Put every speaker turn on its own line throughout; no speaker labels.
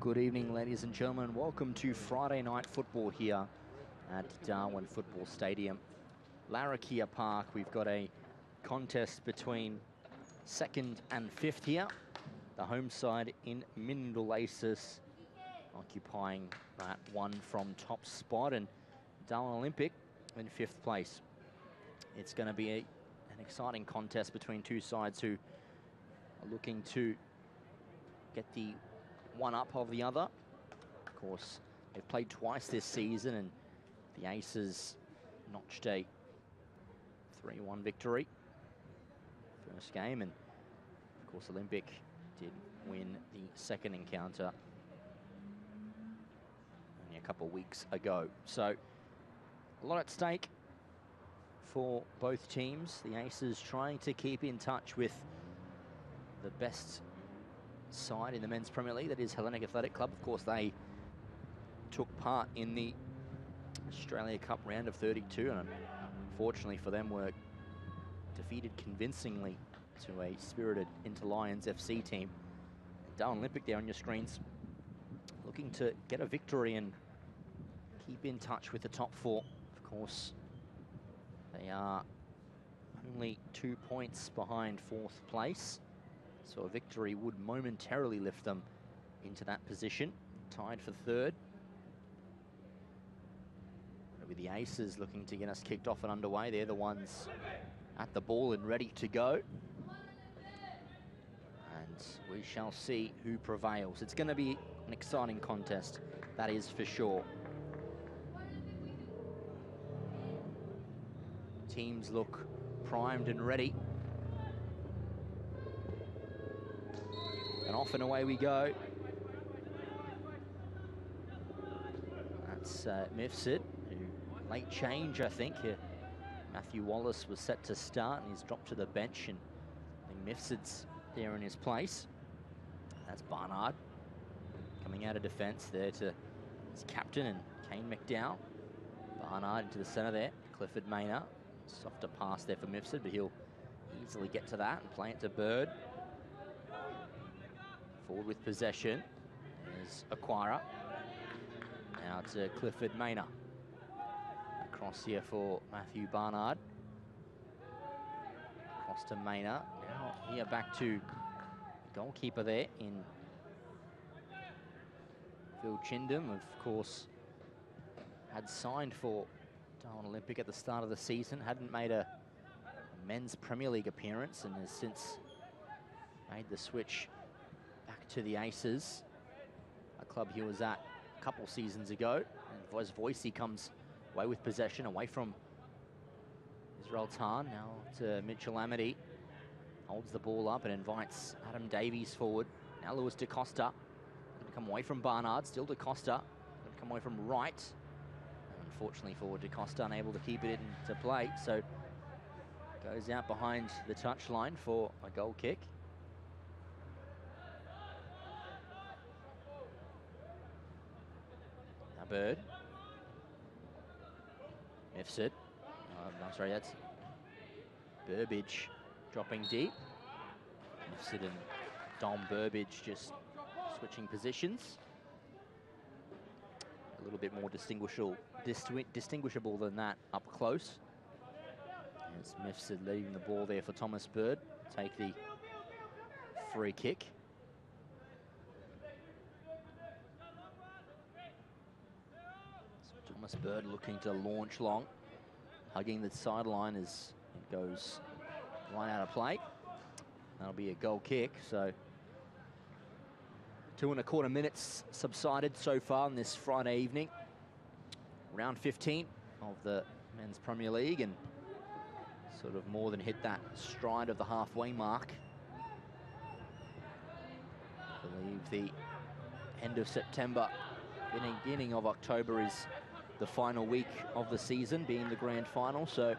Good evening, ladies and gentlemen. Welcome to Friday night football here at Darwin Football Stadium. Larrakia Park, we've got a contest between second and fifth here. The home side in Mindel Aces occupying that one from top spot, and Darwin Olympic in fifth place. It's going to be an exciting contest between two sides who are looking to get the one up of the other. Of course, they've played twice this season, and the Aces notched a 3-1 victory first game, and of course Olympic did win the second encounter only a couple of weeks ago. So a lot at stake for both teams. The Aces trying to keep in touch with the best side in the Men's Premier League, that is Hellenic Athletic Club. Of course, they took part in the Australia Cup round of 32, and unfortunately for them were defeated convincingly to a spirited Interlions FC team. Darwin Olympic there on your screens, looking to get a victory and keep in touch with the top four. Of course, they are only 2 points behind fourth place, so a victory would momentarily lift them into that position, tied for third. With the Aces looking to get us kicked off and underway. They're the ones at the ball and ready to go. And we shall see who prevails. It's going to be an exciting contest, that is for sure. Teams look primed and ready. And off and away we go. That's Mifsud, who late change, I think. Matthew Wallace was set to start, and he's dropped to the bench, and I think Mifsud's there in his place. That's Barnard coming out of defence there to his captain and Kane McDowell. Barnard into the centre there. Clifford Maynard. Softer pass there for Mifsud, but he'll easily get to that and play it to Bird. Forward with possession. There's Aquara. Now to Clifford Maynard. Across here for Matthew Barnard. Across to Maynard. Now here back to the goalkeeper there in Phil Chindom. Of course, had signed for Darwin Olympic at the start of the season. Hadn't made a men's Premier League appearance, and has since made the switch back to the Aces, a club he was at a couple seasons ago. And Voicey comes away with possession, away from Israel Tan. Now to Mitchell Amity. Holds the ball up and invites Adam Davies forward. Now Lewis DaCosta. Going to come away from Barnard. Still DaCosta. Going to come away from right. And unfortunately for DaCosta, unable to keep it into play. So goes out behind the touchline for a goal kick. Now Bird. Mifsud. I'm sorry, that's Burbage dropping deep. Mifsud and Dom Burbage just switching positions. A little bit more distinguishable than that up close. It's Mifsud leading the ball there for Thomas Bird. Take the free kick. So Thomas Bird looking to launch long, hugging the sideline as it goes right out of play. That'll be a goal kick. So 2.25 minutes subsided so far on this Friday evening. Round 15 of the Men's Premier League, and sort of more than hit that stride of the halfway mark. I believe the end of September, beginning of October is the final week of the season, being the grand final. So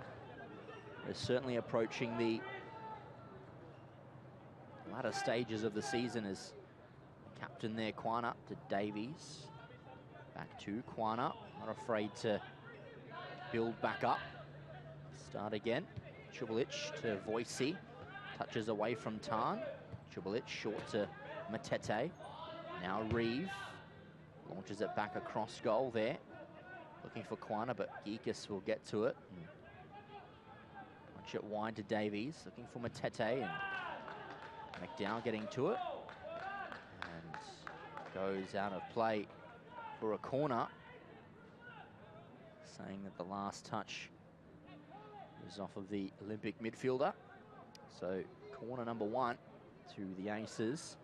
we're certainly approaching the latter stages of the season as captain there, Kwana, to Davies. Back to Kwana, not afraid to build back up. Start again. Chubulic to Voicey. Touches away from Tan. Chubulic short to Matete. Now Reeve. Launches it back across goal there. Looking for Kwana, but Geekus will get to it. Punch it wide to Davies. Looking for Matete, and McDowell getting to it. And goes out of play for a corner. Saying that the last touch was off of the Olympic midfielder. So corner number 1 to the Aces.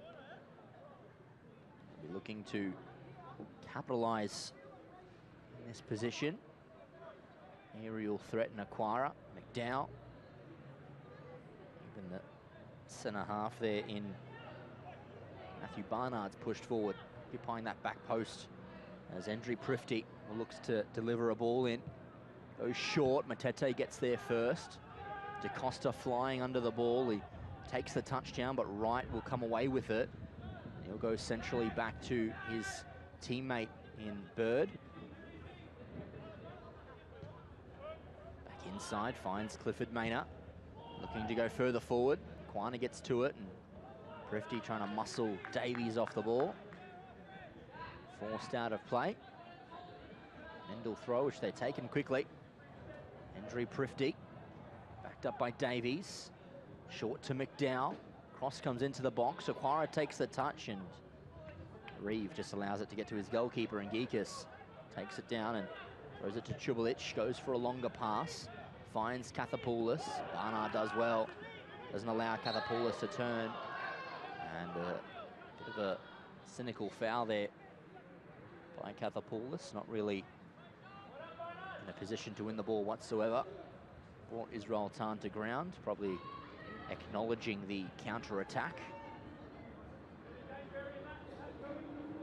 They'll be looking to capitalise in this position. Aerial threat in Aquara. McDowell. Even the centre half there in Matthew Barnard's pushed forward, occupying that back post as Endry Prifty looks to deliver a ball in. Goes short. Matete gets there first. DaCosta flying under the ball. He takes the touchdown, but Wright will come away with it. He'll go centrally back to his teammate in Bird. Back inside, finds Clifford Maynard. Looking to go further forward. Kwana gets to it, and Prifty trying to muscle Davies off the ball. Forced out of play. Mendel throw, which they taken quickly. Endry Prifty, backed up by Davies. Short to McDowell. Cross comes into the box. Aquara takes the touch, and Reeve just allows it to get to his goalkeeper, and Geekus takes it down and throws it to Chubulic. Goes for a longer pass. Finds Kathapoulis. Barnard does well. Doesn't allow Kathapoulis to turn. And a bit of a cynical foul there by Kathapoulis. Not really in a position to win the ball whatsoever. Brought Israel Tan to ground, probably acknowledging the counter-attack.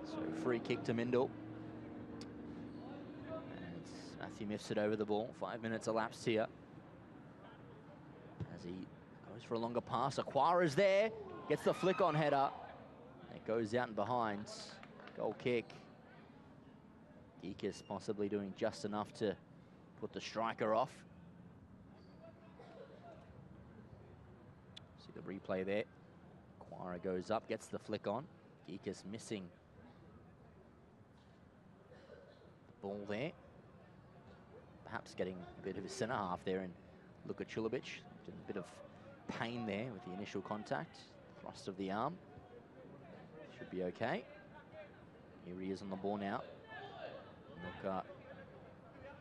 So free kick to Mindel. And Matthew Miffs it over the ball. 5 minutes elapsed here. As he goes for a longer pass. Aquara's there. Gets the flick on header. It goes out and behind. Goal kick. Geekus possibly doing just enough to put the striker off. See the replay there. Aquara goes up, gets the flick on. Geekus missing the ball there. Perhaps getting a bit of a centre half there, and look at Chulovic. A bit of pain there with the initial contact. Thrust of the arm. Should be okay. Here he is on the ball now. Luka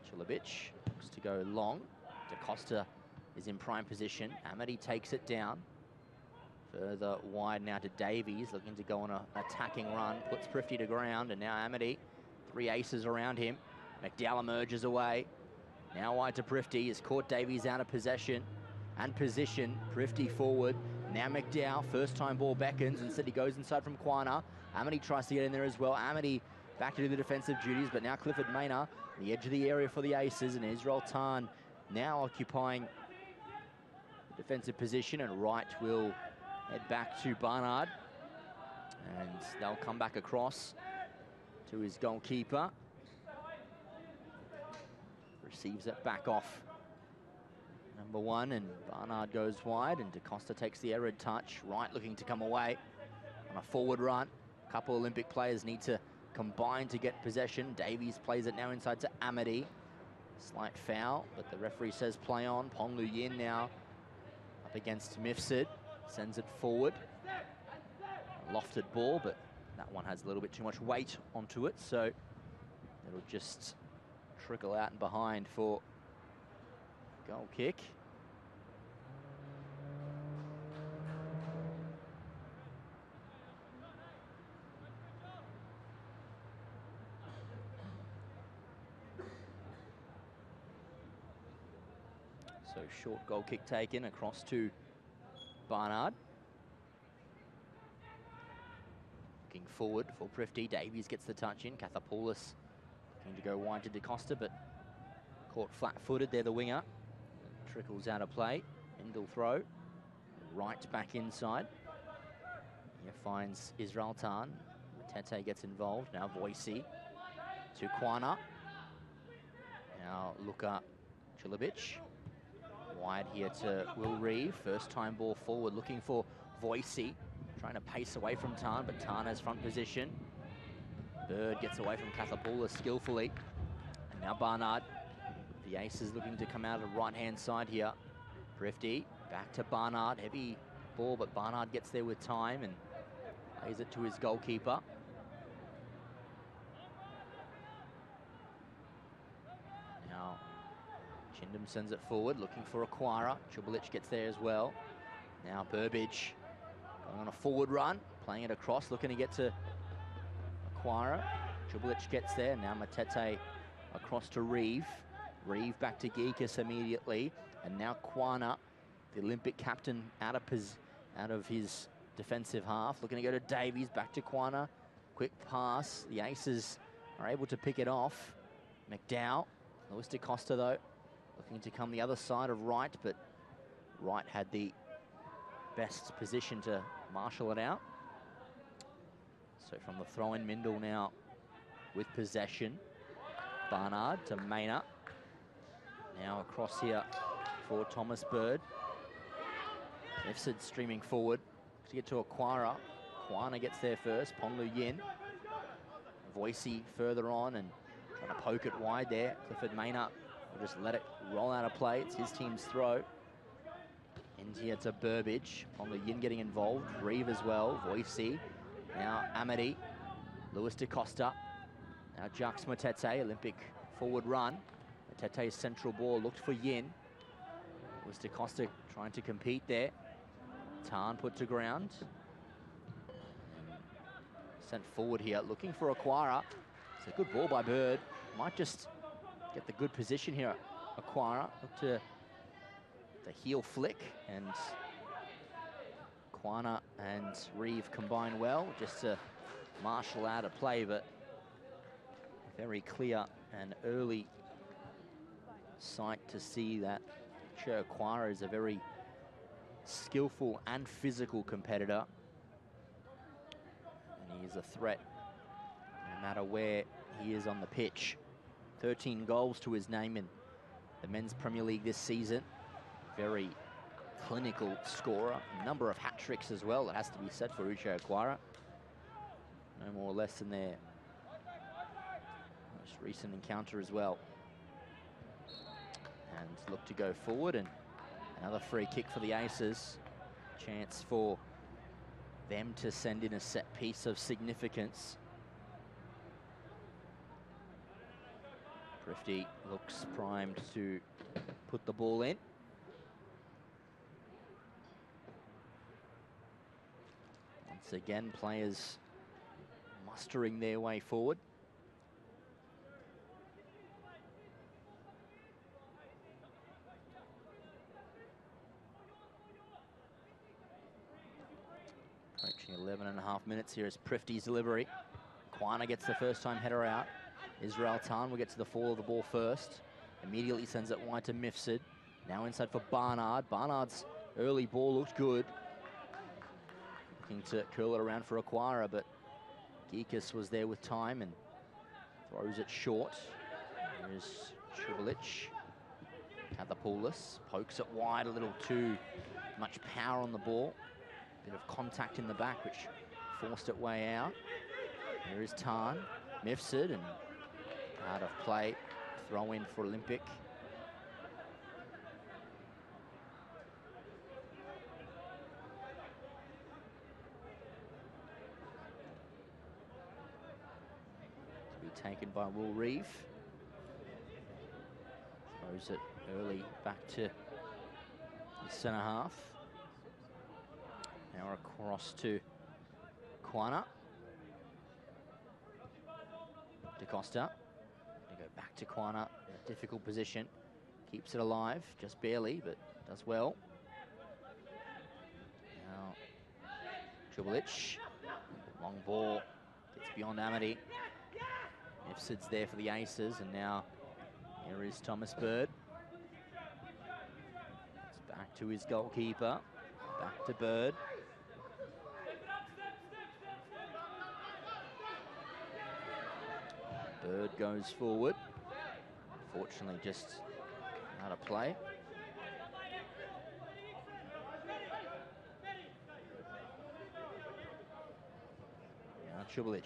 Chulovic looks to go long. DaCosta is in prime position. Amity takes it down. Further wide now to Davies, looking to go on an attacking run. Puts Prifty to ground, and now Amity. 3 aces around him. McDowell emerges away. Now wide to Prifty. Has caught Davies out of possession and position. Prifty forward. Now McDowell, first time ball beckons. Instead he goes inside from Kwana. Amity tries to get in there as well. Amity back to do the defensive duties, but now Clifford Maynard, the edge of the area for the Aces, and Israel Tan now occupying the defensive position, and Wright will head back to Barnard, and they'll come back across to his goalkeeper. Receives it back off number 1, and Barnard goes wide, and DaCosta takes the errant touch. Wright looking to come away on a forward run. A couple Olympic players need to combine to get possession. Davies plays it now inside to Amity. Slight foul, but the referee says play on. Pong Lu Yin now up against Mifsud. Sends it forward. A lofted ball, but that one has a little bit too much weight onto it, so it'll just trickle out and behind for goal kick. So short goal kick taken across to Barnard. Looking forward for Prifty. Davies gets the touch in. Kathapoulis looking to go wide to DaCosta, but caught flat-footed there, the winger. Trickles out of play. Mendel throw. Right back inside. Here finds Israel Tan. Matete gets involved. Now Voici to Kwana. Now Luka Chulovic. Wide here to Will Reeve. First time ball forward, looking for Voici. Trying to pace away from Tan, but Tan has front position. Bird gets away from Cathapula skillfully. And now Barnard. The Aces looking to come out of the right-hand side here. Thrifty, back to Barnard. Heavy ball, but Barnard gets there with time and plays it to his goalkeeper. Now, Chindam sends it forward, looking for Aquara. Chubulic gets there as well. Now Burbage going on a forward run, playing it across, looking to get to Aquara. Chubulic gets there, now Matete across to Reeve. Reeve back to Geekus immediately, and now Kwana, the Olympic captain, out of his defensive half, looking to go to Davies, back to Kwana. Quick pass, the Aces are able to pick it off. McDowell, Luis da Costa though, looking to come the other side of Wright, but Wright had the best position to marshal it out. So from the throw-in, Mindel now with possession. Barnard to Maynard. Now across here for Thomas Bird. Mifsud streaming forward to get to Aquara. Kwana gets there first, Ponlu Yin. Voicey further on and trying to poke it wide there. Clifford Maynard will just let it roll out of play. It's his team's throw. And here to Burbage. Ponlu Yin getting involved. Reeve as well. Voicey. Now Amity. Luis da Costa. Now Jux Matete, Olympic forward run. Matete's central ball looked for Yin. Luis da Costa trying to compete there. Tan put to ground. Sent forward here, looking for Aquara. It's a good ball by Bird. Might just get the good position here. Aquara look to the heel flick, and Kwana and Reeve combine well just to marshal out a play, but very clear and early sight to see that Aquara is a very skillful and physical competitor. And he is a threat no matter where he is on the pitch. 13 goals to his name in the Men's Premier League this season. Very clinical scorer. A number of hat-tricks as well, that has to be said for Uche Aquara. No more or less than their most recent encounter as well. And look to go forward, and another free kick for the Aces. Chance for them to send in a set piece of significance. Thrifty looks primed to put the ball in. Once again, players mustering their way forward. Approaching 11.5 minutes here is Prifty's delivery. Kwana gets the first time header out. Israel Tan will get to the fall of the ball first. Immediately sends it wide to Mifsud. Now inside for Barnard. Barnard's early ball looked good. Looking to curl it around for Aquara, but Geekus was there with time and throws it short. Here's Chubulic. Cathapoulis pokes it wide, a little too much power on the ball. Bit of contact in the back, which forced it way out. Here is Tan. Mifsud, and out of play. Throw in for Olympic. To be taken by Will Reeve. Throws it early back to the centre half. Now across to Kwana. Da Costa. They go back to Kwana in a difficult position. Keeps it alive, just barely, but does well. Now Chubulic. Long ball. Gets beyond Amity. Mifsud's there for the Aces, and now here is Thomas Bird. It's back to his goalkeeper. Back to Bird. Bird goes forward. Fortunately, just out of play. Now Chubulic.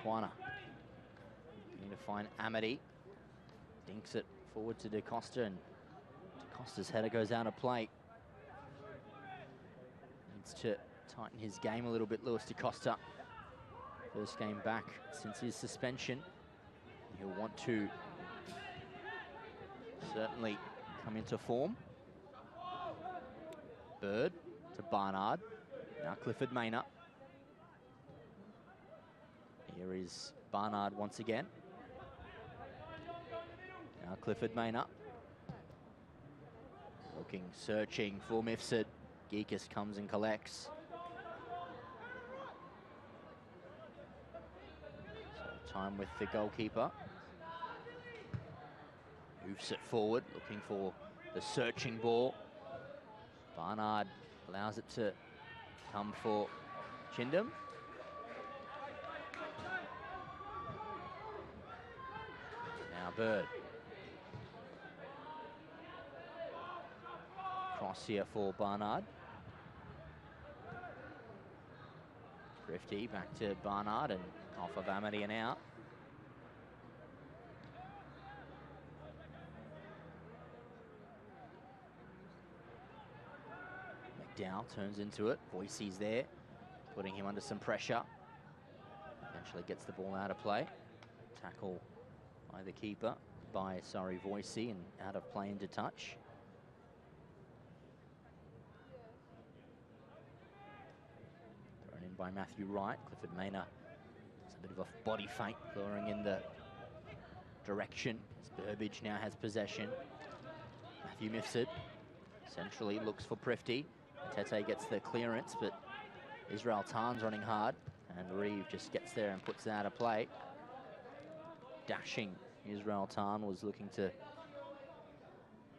corner. Need to find Amity. Dinks it forward to DaCosta, and DaCosta's header goes out of play. Needs to tighten his game a little bit, Lewis DaCosta. First game back since his suspension. He'll want to certainly come into form. Bird to Barnard. Now Clifford Maynor. Here is Barnard once again. Now Clifford Maynor. Looking, searching for Mifsud. Geekus comes and collects. So time with the goalkeeper. Moves it forward, looking for the searching ball. Barnard allows it to come for Chindam. Now Bird. Cross here for Barnard. Thrifty back to Barnard and off of Amity and out. McDowell turns into it. Voicey's there, putting him under some pressure. Eventually gets the ball out of play. Tackle by the keeper, Voicey, and out of play into touch. Thrown in by Matthew Wright. Clifford Maynor. It's a bit of a body feint, luring in the direction. As Burbage now has possession. Matthew Mifsud centrally looks for Prifty. Tete gets the clearance, but Israel Tan's running hard, and Reeve just gets there and puts it out of play. Dashing Israel Tan was looking to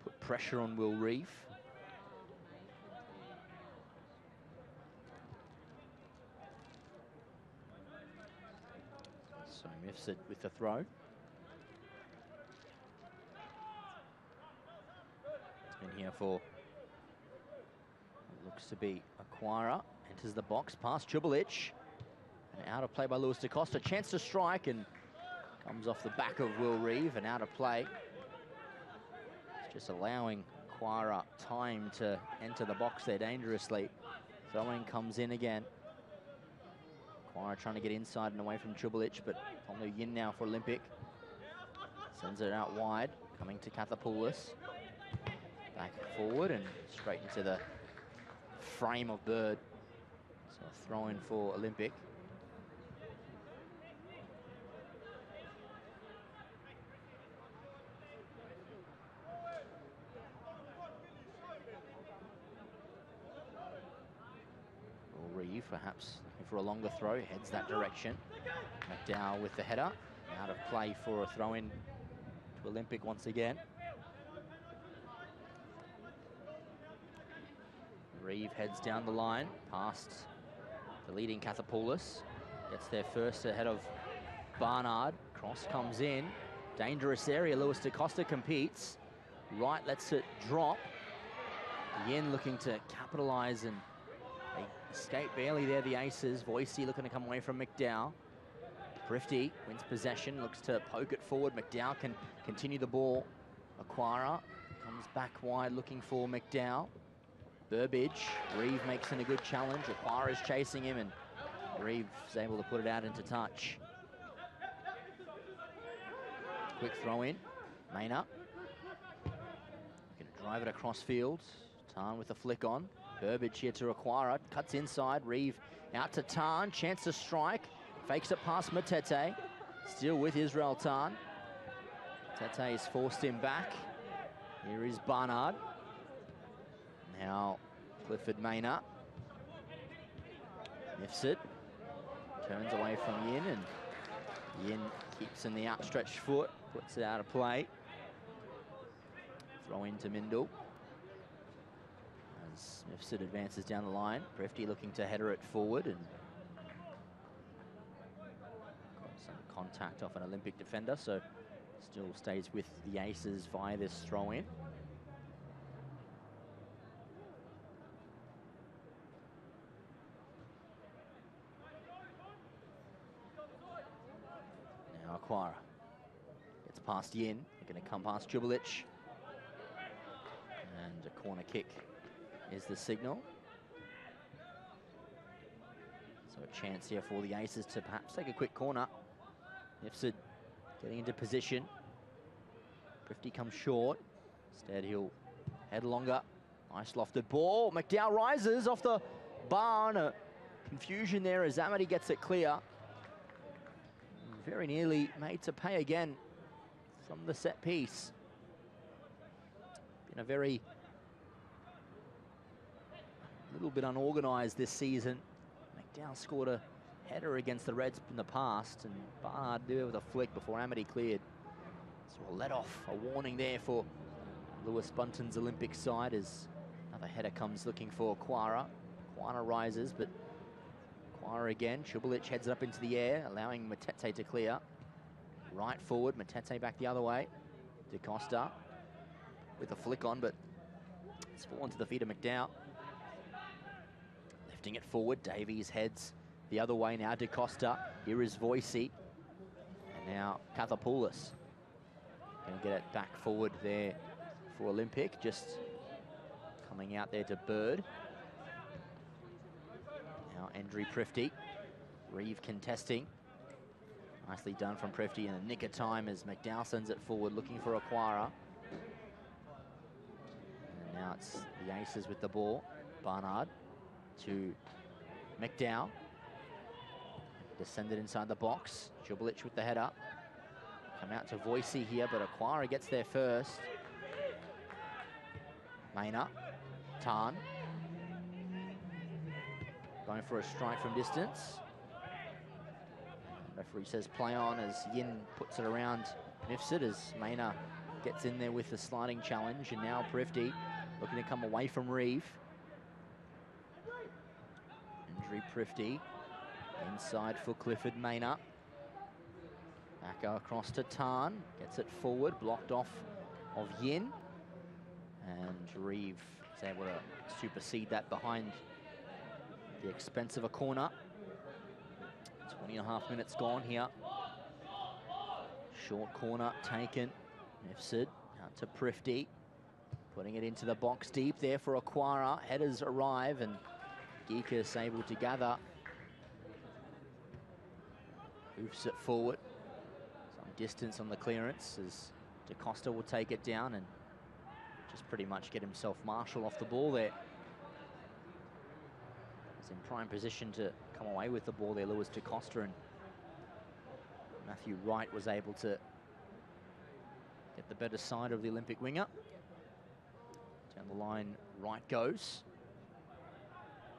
put pressure on Will Reeve. So Mifsud with the throw. It's been here for looks to be Acquira. Enters the box past Chubulic. And out of play by Lewis DaCosta. Chance to strike and comes off the back of Will Reeve and out of play. It's just allowing Acquira time to enter the box there dangerously. Throw-in comes in again. Acquira trying to get inside and away from Chubulic, but on the yin now for Olympic. Sends it out wide, coming to Kathapoulis. Back forward and straight into the frame of Bird. So a throw-in for Olympic. Reeve perhaps looking for a longer throw, heads that direction. McDowell with the header. Out of play for a throw-in to Olympic once again. Reeve heads down the line, past the leading Kathapoulis. Gets there first ahead of Barnard. Cross comes in. Dangerous area, Lewis DaCosta competes. Wright lets it drop. Yin looking to capitalise, and they escape barely there, the Aces. Voicey looking to come away from McDowell. Prifty wins possession, looks to poke it forward. McDowell can continue the ball. Acquira comes back wide looking for McDowell. Burbage, Reeve makes in a good challenge. Acquira's chasing him, and Reeve's able to put it out into touch. Quick throw in. Maynor. Going to drive it across field. Tan with a flick on. Burbage here to Acquira. Cuts inside. Reeve out to Tan. Chance to strike. Fakes it past Matete. Still with Israel Tan. Matete has forced him back. Here is Barnard. Now Clifford Maynor. Mifsud turns away from Yin, and Yin keeps in the outstretched foot, puts it out of play. Throw into Mindle. As Mifsud advances down the line, Prifty looking to header it forward, and got some contact off an Olympic defender, so still stays with the Aces via this throw-in. Aquara. Gets past Yin. They're going to come past Jubilic. And a corner kick is the signal. So a chance here for the Aces to perhaps take a quick corner. Nifsud getting into position. Prifty comes short. Instead he'll head longer. Nice lofted ball. McDowell rises off the bar. Confusion there as Amity gets it clear. Very nearly made to pay again from the set piece. Been a very little bit unorganised this season. McDowell scored a header against the Reds in the past, and Barnard did it with a flick before Amity cleared. So a let off, a warning there for Lewis Bunton's Olympic side as another header comes looking for Aquara. Aquara rises, but Aquara again. Jubilic heads it up into the air, allowing Matete to clear. Right forward, Matete back the other way. DaCosta with a flick on, but it's fallen to the feet of McDowell. Lifting it forward, Davies heads the other way now. DaCosta, here is Voicey. And now Kathapoulos. Going to get it back forward there for Olympic. Just coming out there to Bird. Now Andrew Prifty. Reeve contesting. Nicely done from Prifty in the nick of time as McDowell sends it forward looking for Aquara. And now it's the Aces with the ball. Barnard to McDowell. Descended inside the box. Jubilic with the header. Come out to Voicey here, but Aquara gets there first. Maynard. Tan. Going for a strike from distance. Referee says play on as Yin puts it around Nifsud as Maynard gets in there with the sliding challenge. And now Prifty looking to come away from Reeve. Andrew Prifty inside for Clifford Maynard. Back across to Tan, gets it forward, blocked off of Yin. And Reeve is able to supersede that behind the expense of a corner. 20.5 minutes gone here. Short corner taken. Nifsud out to Prifty. Putting it into the box deep there for Aquara. Headers arrive and Geekus able to gather. Hoofs it forward. Some distance on the clearance as DaCosta will take it down and just pretty much get himself Marshall off the ball there. He's in prime position to come away with the ball there, Lewis DaCosta, and Matthew Wright was able to get the better side of the Olympic winger. Down the line, Wright goes.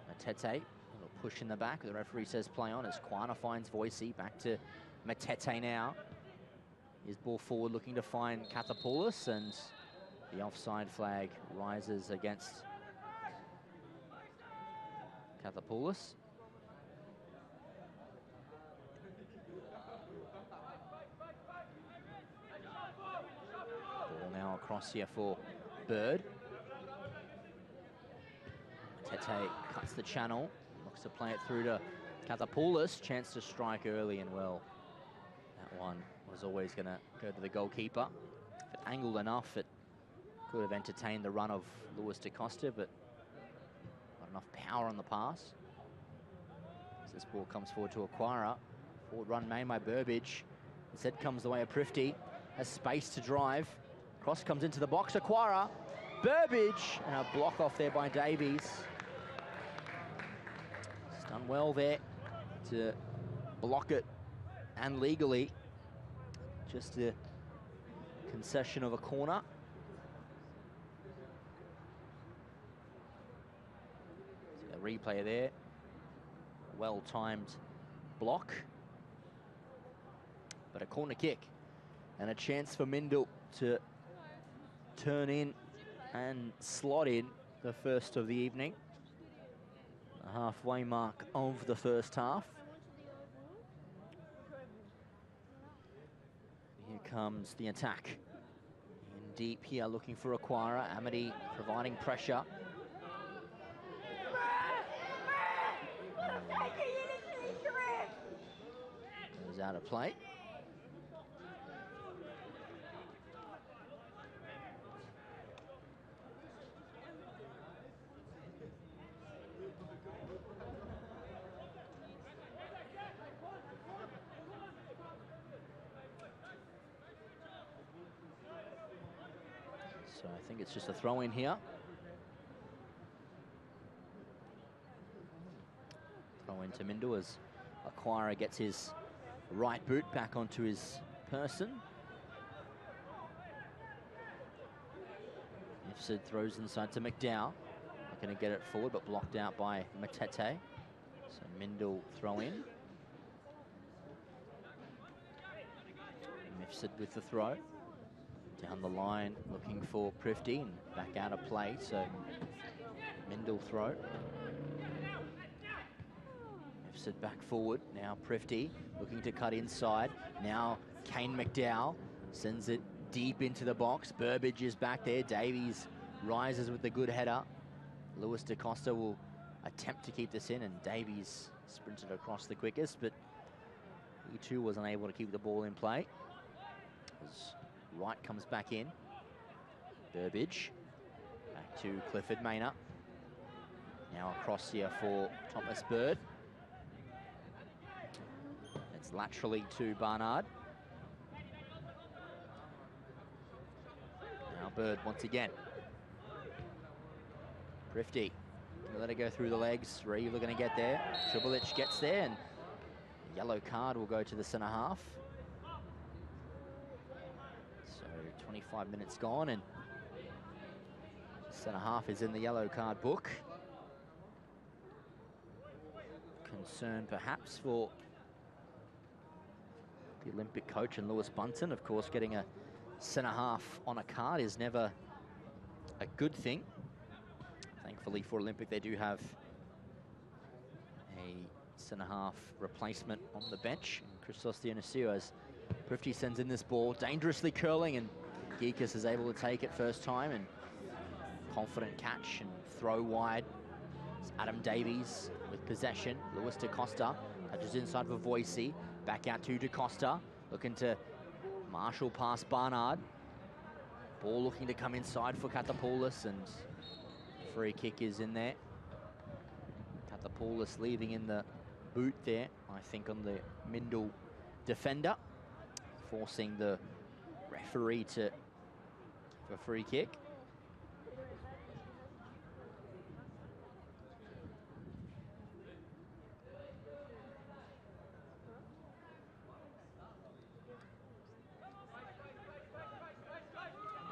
Matete, a little push in the back. The referee says play on as Quana finds Voicey. Back to Matete now. His ball forward looking to find Kathapoulos, and the offside flag rises against Kathapoulos. Ball now across here for Bird. Matete cuts the channel, looks to play it through to Kathapoulos. Chance to strike early and well. That one was always going to go to the goalkeeper. If it angled enough, it could have entertained the run of Lewis DaCosta, but not enough power on the pass. As this ball comes forward to Aquara. Forward run made by Burbage. Instead comes the way of Prifty. Has space to drive. Cross comes into the box. Aquara. Burbage. And a block off there by Davies. He's done well there to block it, and legally. Just a concession of a corner. See a replay there. Well-timed block. But a corner kick. And a chance for Mindel to turn in and slot in the first of the evening. The halfway mark of the first half. Here comes the attack. In deep here, looking for Aquara. Amity providing pressure. Goes out of play. So I think it's just a throw in here. Throw into Mindel as Acquira gets his right boot back onto his person. Ifsid throws inside to McDowell. Not going to get it forward, but blocked out by Matete. So Mindel throw in. Ifsid with the throw. Down the line, looking for Prifty, and back out of play. So Mindel throw. Ifsid back forward. Now Prifty looking to cut inside. Now Kane McDowell sends it deep into the box. Burbage is back there. Davies rises with the good header. Lewis DaCosta will attempt to keep this in, and Davies sprinted across the quickest, but he too was unable to keep the ball in play. As Wright comes back in. Burbage back to Clifford Maynor. Now across here for Thomas Bird. It's laterally to Barnard. Now Bird once again. Prifty, gonna let it go through the legs. Reeve are gonna get there. Tribulic gets there, and the yellow card will go to the centre half. So 25 minutes gone, and centre half is in the yellow card book. Concern perhaps for the Olympic coach and Lewis Bunton. Of course, getting a centre half on a card is never a good thing. Thankfully for Olympic, they do have a centre-half replacement on the bench. And Christos Dionysio, as Prifty sends in this ball, dangerously curling, and Geekus is able to take it first time, and confident catch and throw wide. It's Adam Davies with possession. Lewis DaCosta touches inside for Voicey. Back out to DaCosta, looking to marshal past Barnard. Ball looking to come inside for Katapoulis, and free kick is in there. Katapoulis leaving in the boot there, I think, on the Mindel defender, forcing the referee to give a free kick.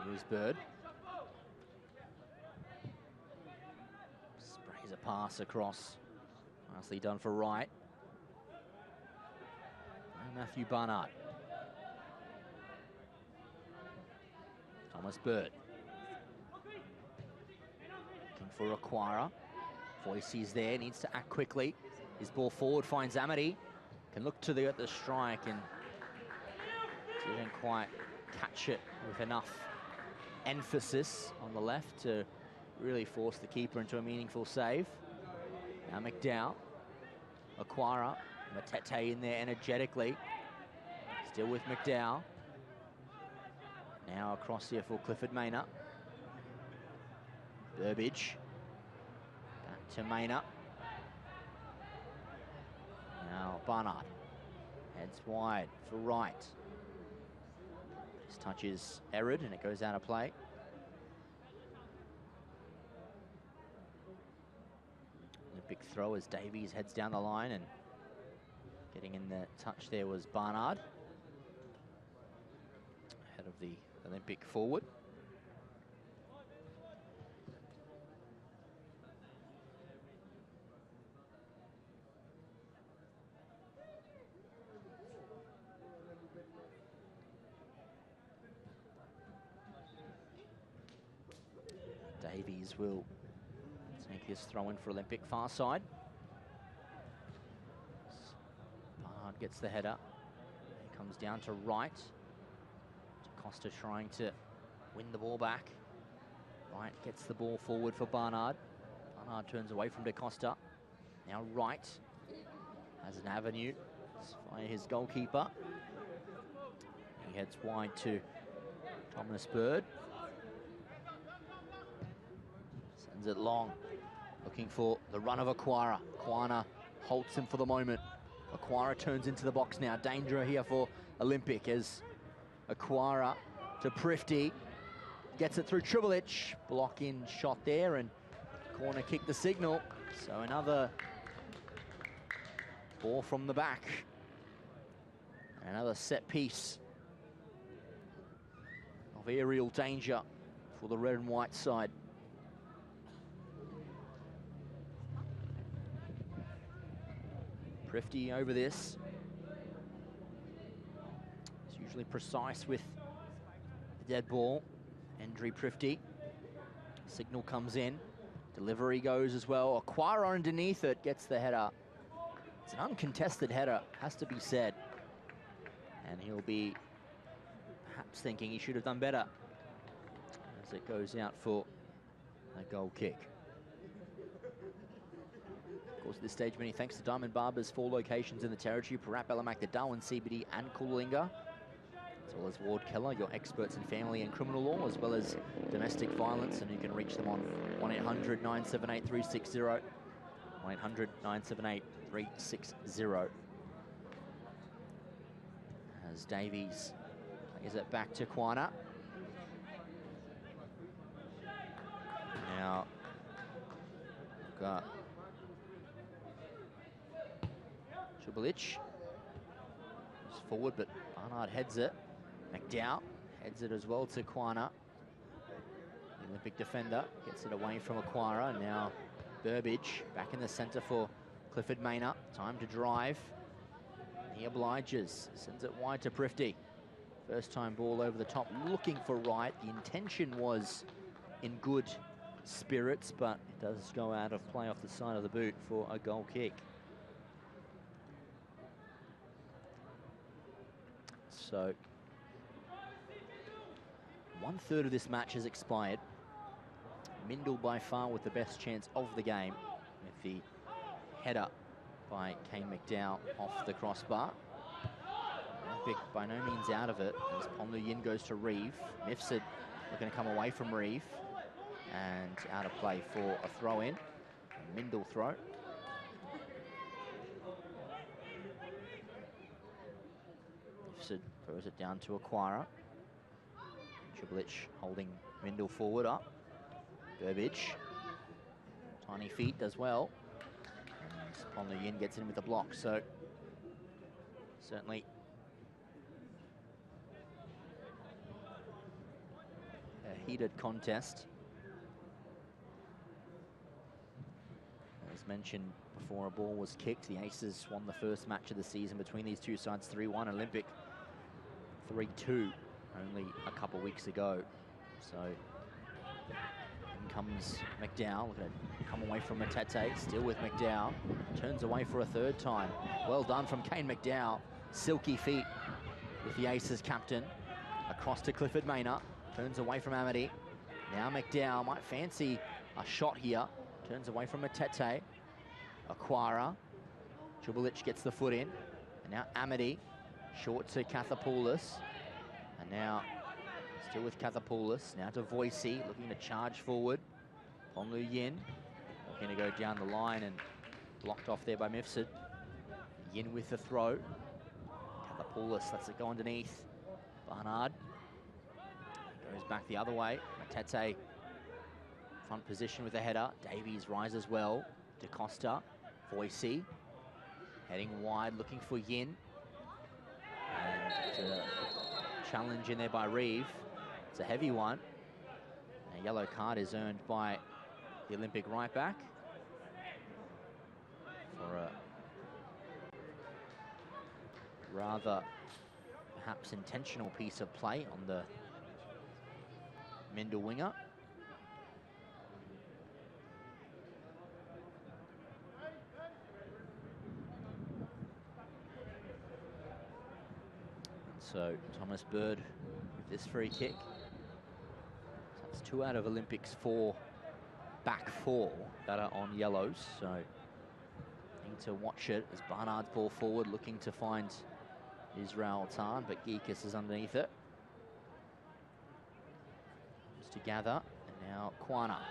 Here's Bird. Sprays a pass across. Nicely done for Wright. And Matthew Barnard. Thomas Bird. Looking for Acquira. Voicey's there, needs to act quickly. His ball forward finds Amity. Can look to the strike and didn't quite catch it with enough emphasis on the left to really force the keeper into a meaningful save. Now McDowell, Acquira, Matete in there energetically. Still with McDowell. Now across here for Clifford Maynor. Burbage. Back to Maynor. Now Barnard. Heads wide for Wright. This touch is erred and it goes out of play. Olympic throw as Davies heads down the line, and getting in the touch there was Barnard. Ahead of the Olympic forward. Davies will take this throw in for Olympic far side. Barnard gets the header. He comes down to Wright. Costa trying to win the ball back. Wright gets the ball forward for Barnard. Barnard turns away from DaCosta. Now Wright has an avenue via his goalkeeper. He heads wide to Thomas Bird. Sends it long, looking for the run of Acquira. Acquira halts him for the moment. Acquira turns into the box now. Danger here for Olympic as Acquira to Prifty. gets it through Tribulich. Block in shot there, and corner kick the signal. So another ball from the back. Another set piece of aerial danger for the red and white side. Prifty over this. He's usually precise with the dead ball. Endry Prifty. Signal comes in. Delivery goes as well. Acquire underneath it, gets the header. It's an uncontested header, has to be said. And he'll be perhaps thinking he should have done better as it goes out for a goal kick. Of course, at this stage, many thanks to Diamond Barber's 4 locations in the territory: Parap, Elamak, the Darwin CBD and Coolangatta, as well as Ward Keller, your experts in family and criminal law, as well as domestic violence. And you can reach them on 1-800-978-360, 1-800-978-360. As Davies plays it back to Quana. Now, got Tribulich. It's forward, but Barnard heads it. McDowell heads it as well to Quana. The Olympic defender gets it away from Aquara. Now Burbage back in the centre for Clifford Maynard. Time to drive. He obliges, sends it wide to Prifty. First time ball over the top, looking for right. The intention was in good spirits, but it does go out of play off the side of the boot for a goal kick. So 1/3 of this match has expired. Mindle by far with the best chance of the game, with the header by Kane McDowell off the crossbar. Olympic by no means out of it as Ponlu Yin goes to Reeve. Mifsud looking to come away from Reeve, and out of play for a throw-in. Mindle throw. Mifsud throws it down to Aquara. Tribulich holding Mindle forward up. Burbage, tiny feet, does well. Ponlu Yin gets in with the block, so certainly a heated contest. As mentioned before, a ball was kicked. The Aces won the first match of the season between these two sides 3-1. Olympic 3-2 only a couple weeks ago. So in comes McDowell, looking to come away from Matete, still with McDowell. Turns away for a third time. Well done from Kane McDowell. Silky feet with the Aces captain. Across to Clifford Maynard. Turns away from Amity. Now McDowell might fancy a shot here. Turns away from Matete. Aquara. Tribulich gets the foot in. And now Amity. Short to Kathapoulos. And now still with Kathapoulos. Now to Voicey, looking to charge forward. Ponlu Yin looking to go down the line and blocked off there by Mifsud. Yin with the throw. Kathapoulos lets it go underneath. Barnard goes back the other way. Matete front position with the header. Davies rises well. DaCosta. Voicey heading wide, looking for Yin. And challenge in there by Reeve. It's a heavy one. A yellow card is earned by the Olympic right back for a rather perhaps intentional piece of play on the Mindle winger. So Thomas Bird with this free kick. So that's 2 out of Olympics' 4 back 4 that are on yellows. So need to watch it as Barnard's ball forward, looking to find Israel Tan, but Geekus is underneath it. Comes to gather, and now Quana.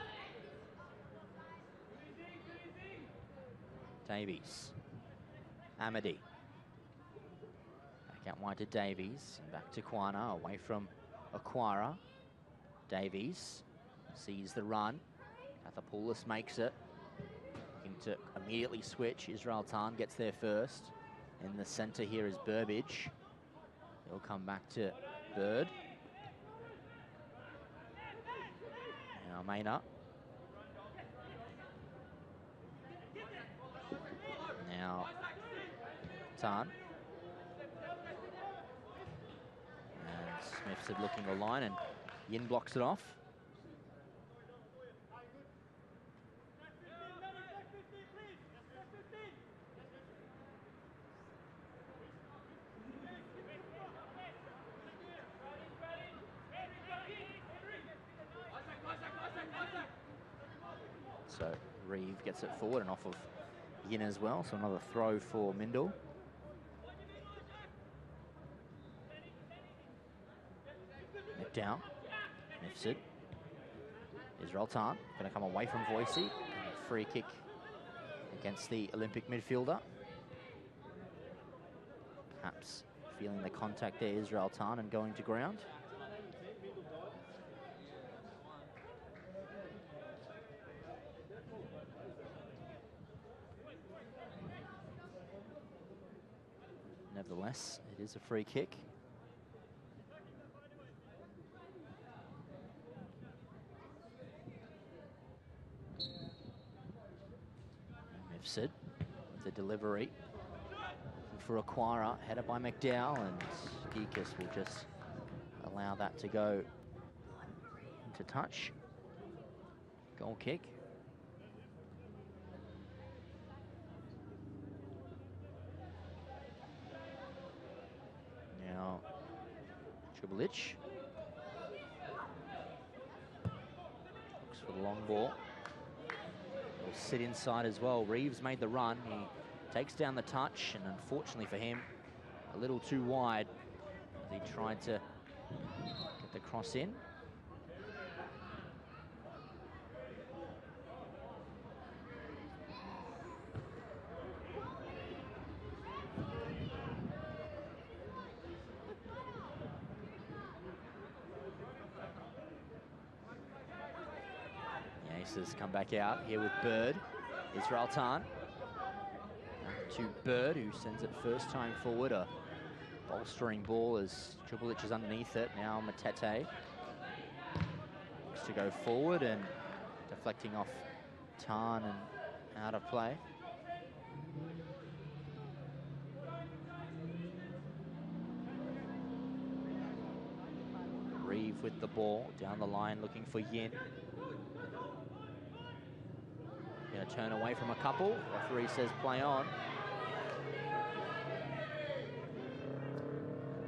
Davies. Amity. Back out wide to Davies, and back to Quana, away from Aquara. Davies sees the run. Kathapoulos makes it. Looking to immediately switch. Israel Tan gets there first. In the centre here is Burbage. He'll come back to Bird. Now Maynard. Now Tan. And Smith's looking a line and Yin blocks it off. So Reeve gets it forward and off of Yin as well. So another throw for Mindle. Down. Mifsud. Israel Tan going to come away from Voicey. Free kick against the Olympic midfielder. Perhaps feeling the contact there, Israel Tan, and going to ground. Nevertheless, it is a free kick. Mifsud, the delivery. Looking for Aquara, headed by McDowell, and Geekus will just allow that to go into touch. Goal kick. Now, Tribulich looks for the long ball. Will sit inside as well. Reeves made the run. He takes down the touch, and unfortunately for him, a little too wide as he tried to get the cross in. Aces come back out here with Bird. Israel Tan. To Bird, who sends it first time forward. A bolstering ball as Tribulich is underneath it. Now Matete looks to go forward and deflecting off Tan and out of play. Reeve with the ball down the line looking for Yin. Going to turn away from a couple. Referee says play on.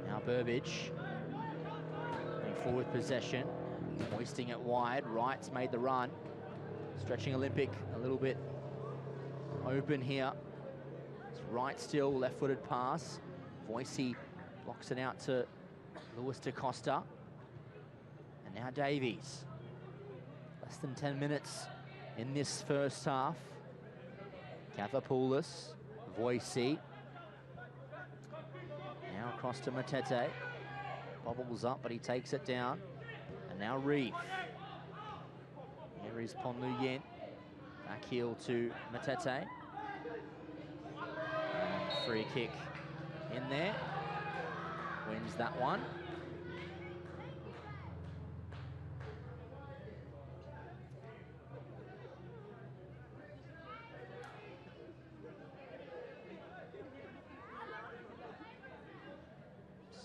Now Burbage going forward possession, hoisting it wide. Wright's made the run, stretching Olympic a little bit open here. It's Wright still, left-footed pass. Voicey blocks it out to Lewis DaCosta. And now Davies. Less than 10 minutes in this first half. Kathapoulos, Voicey. Now across to Matete. Bobbles up, but he takes it down. And now Reeve. Here is Ponlu Yin. Back heel to Matete. And free kick in there. Wins that one.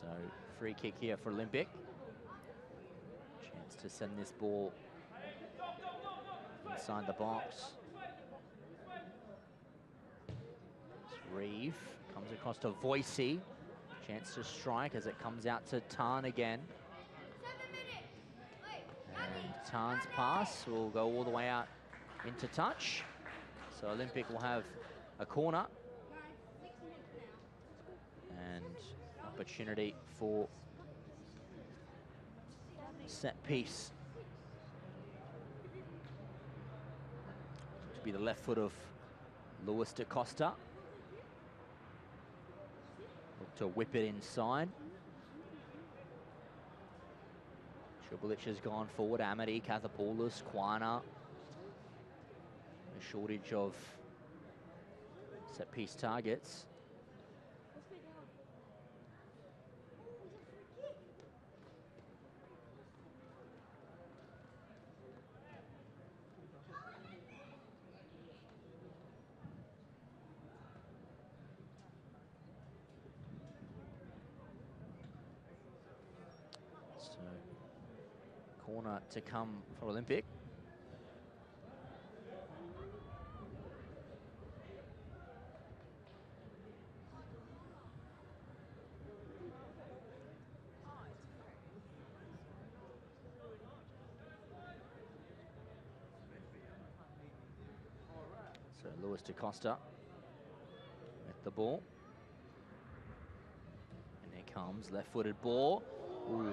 So, free kick here for Olympic. Chance to send this ball inside the box. It's Reeve comes across to Voicey. Chance to strike as it comes out to Tan again. And Tan's pass will go all the way out into touch. So Olympic will have a corner. And opportunity for set piece. To be the left foot of Lewis DaCosta. Look to whip it inside. Chubulich has gone forward. Amity, Kathapoulos, Quana. A shortage of set-piece targets. So, corner to come for Olympic. So Lewis DaCosta with the ball. And there comes left-footed ball. Ooh,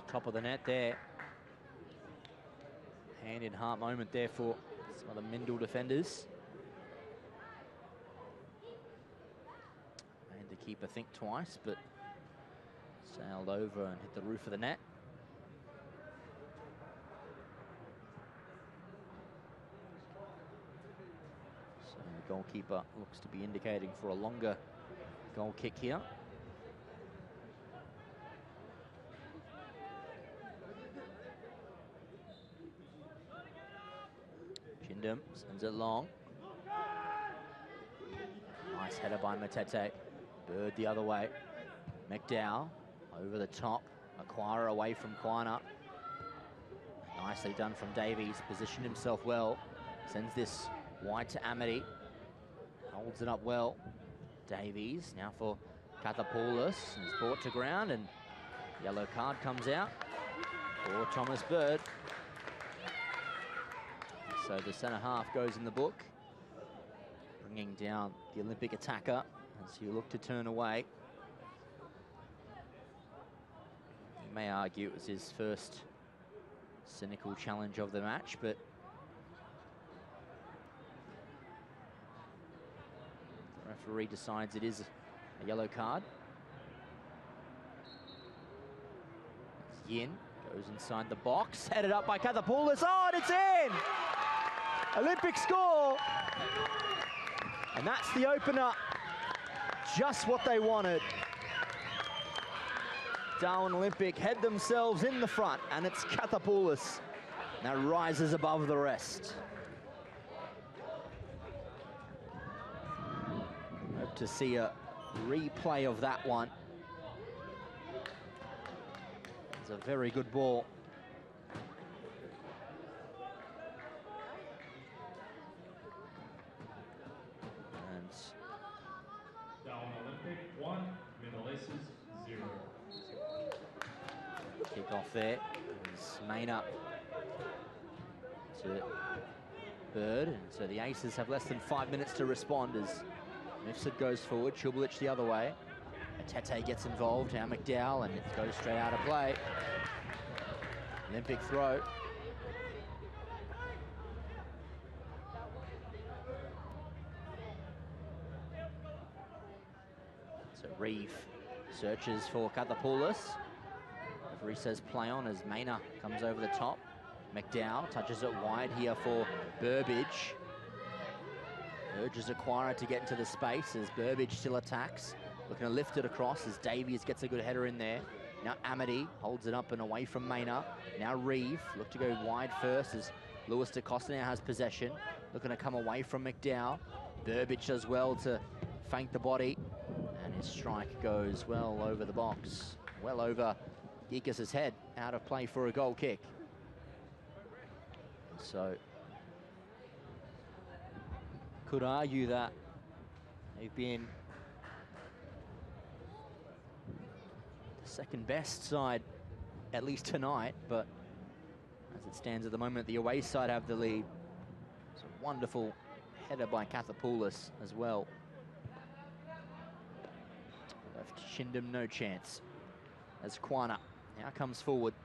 top of the net there. Hand in heart moment there for some of the Mindle defenders. Made the keeper think twice, but sailed over and hit the roof of the net. So the goalkeeper looks to be indicating for a longer goal kick here. Chindam sends it long. Nice header by Matete. Bird the other way. McDowell over the top. Acquire away from Quana. Nicely done from Davies. Positioned himself well. Sends this wide to Amity. Holds it up well. Davies now for Kathapoulos. Is brought to ground and yellow card comes out for Thomas Bird. So the centre half goes in the book, bringing down the Olympic attacker as you look to turn away. You may argue it was his first cynical challenge of the match, but the referee decides it is a yellow card. It's Yin, goes inside the box, headed up by Kathapoulos. Oh, and it's in! Olympic score, and that's the opener. Just what they wanted. Darwin Olympic head themselves in the front, and it's Kathapoulos that rises above the rest. Hope to see a replay of that one. It's a very good ball. Kick off there. It's Maynard to Bird, and so the Aces have less than 5 minutes to respond as Mifsud goes forward, Chubulich the other way. Tete gets involved, now McDowell, and it goes straight out of play. Olympic throw. So Reeve searches for Kathapoulos. Referee says play on as Maynard comes over the top. McDowell touches it wide here for Burbage. Urges Acquire to get into the space as Burbage still attacks. Looking to lift it across as Davies gets a good header in there. Now Amity holds it up and away from Maynard. Now Reeve look to go wide first as Lewis DaCosta now has possession. Looking to come away from McDowell. Burbage does well to feint the body. And his strike goes well over the box. Well over Geekus' head, out of play for a goal kick. So, could argue that they've been the second best side, at least tonight, but as it stands at the moment, the away side have the lead. It's a wonderful header by Kathapoulos as well. Left Chindam no chance. As Quana now comes forward.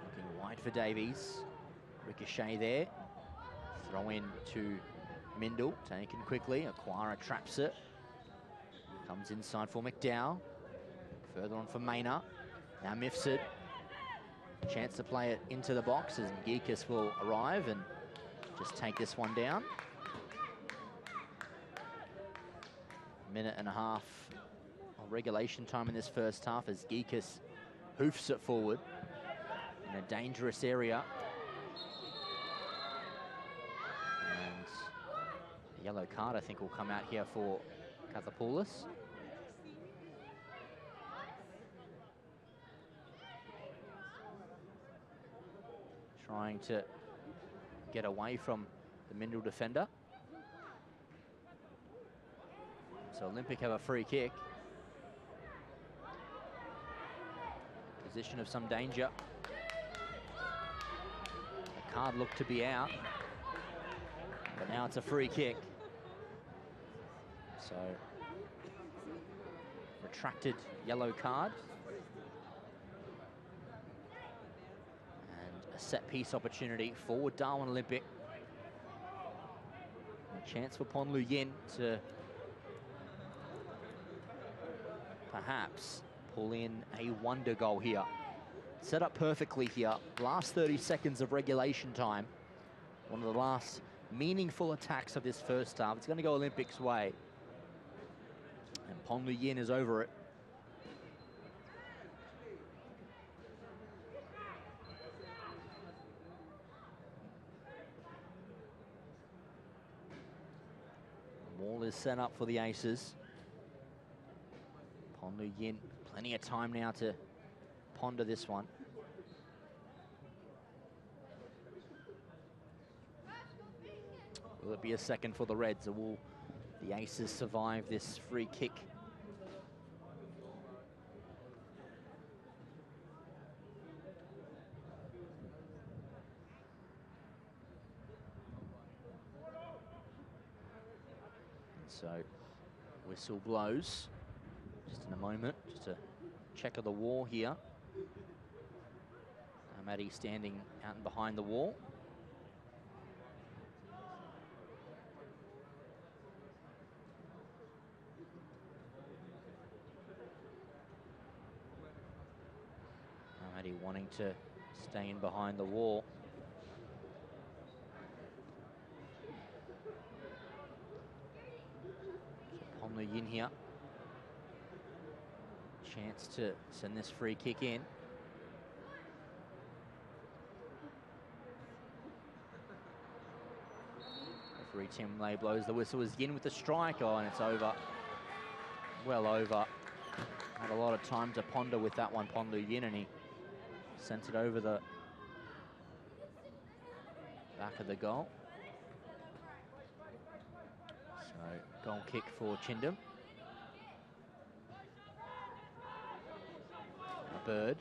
Looking wide for Davies. Ricochet there. Throw in to Mindle. Taken quickly. Acquire traps it. Comes inside for McDowell. Further on for Maynard. Now Mifsud. Chance to play it into the box as Geekus will arrive and just take this one down. Minute and a half of regulation time in this first half as Geekus hoofs it forward in a dangerous area. And a yellow card, I think, will come out here for Kathapoulos. Trying to get away from the Mindel defender. So Olympic have a free kick. Position of some danger. The card looked to be out, but now it's a free kick. So retracted yellow card. And a set piece opportunity for Darwin Olympic. A chance for Ponlu Yin to perhaps pull in a wonder goal here. Set up perfectly here. Last 30 seconds of regulation time. One of the last meaningful attacks of this first half. It's going to go Olympics' way. And Ponlu Yin is over it. Wall is set up for the Aces. Ponlu Yin, plenty of time now to ponder this one. Will it be a second for the Reds, or will the Aces survive this free kick? So, whistle blows. Just in a moment, just a check of the wall here. Maddie standing out and behind the wall. Maddie wanting to stay in behind the wall. So Ponlu Yin here. Chance to send this free kick in. Referee Tim Lay blows the whistle as Yin with the strike. Oh, and it's over. Well over. Had a lot of time to ponder with that one, Ponlu Yin, and he sent it over the back of the goal. So, goal kick for Chindam. Bird.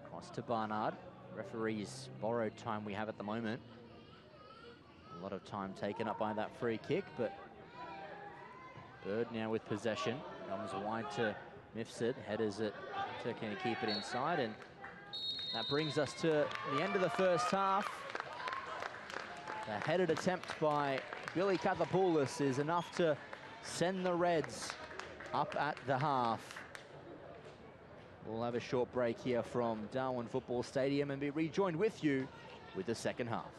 Cross to Barnard. Referee's borrowed time we have at the moment. A lot of time taken up by that free kick, but Bird now with possession. Comes wide to Mifsud. Headers it to can keep it inside, and that brings us to the end of the first half. The headed attempt by Billy Kathapoulos is enough to send the Reds up at the half. We'll have a short break here from Darwin Football Stadium and be rejoined with you with the second half.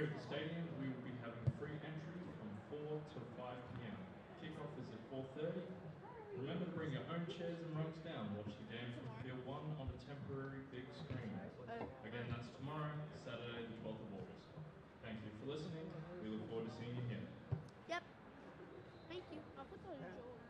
Here at the stadium, we will be having free entry from 4 till 5 p.m. Kickoff is at 4:30. Remember to bring your own chairs and rugs down. Watch the game from Field 1 on the temporary big screen. Again, that's tomorrow, Saturday the 12th of August. Thank you for listening. We look forward to seeing you here.
Yep. Thank you. I'll put that in George.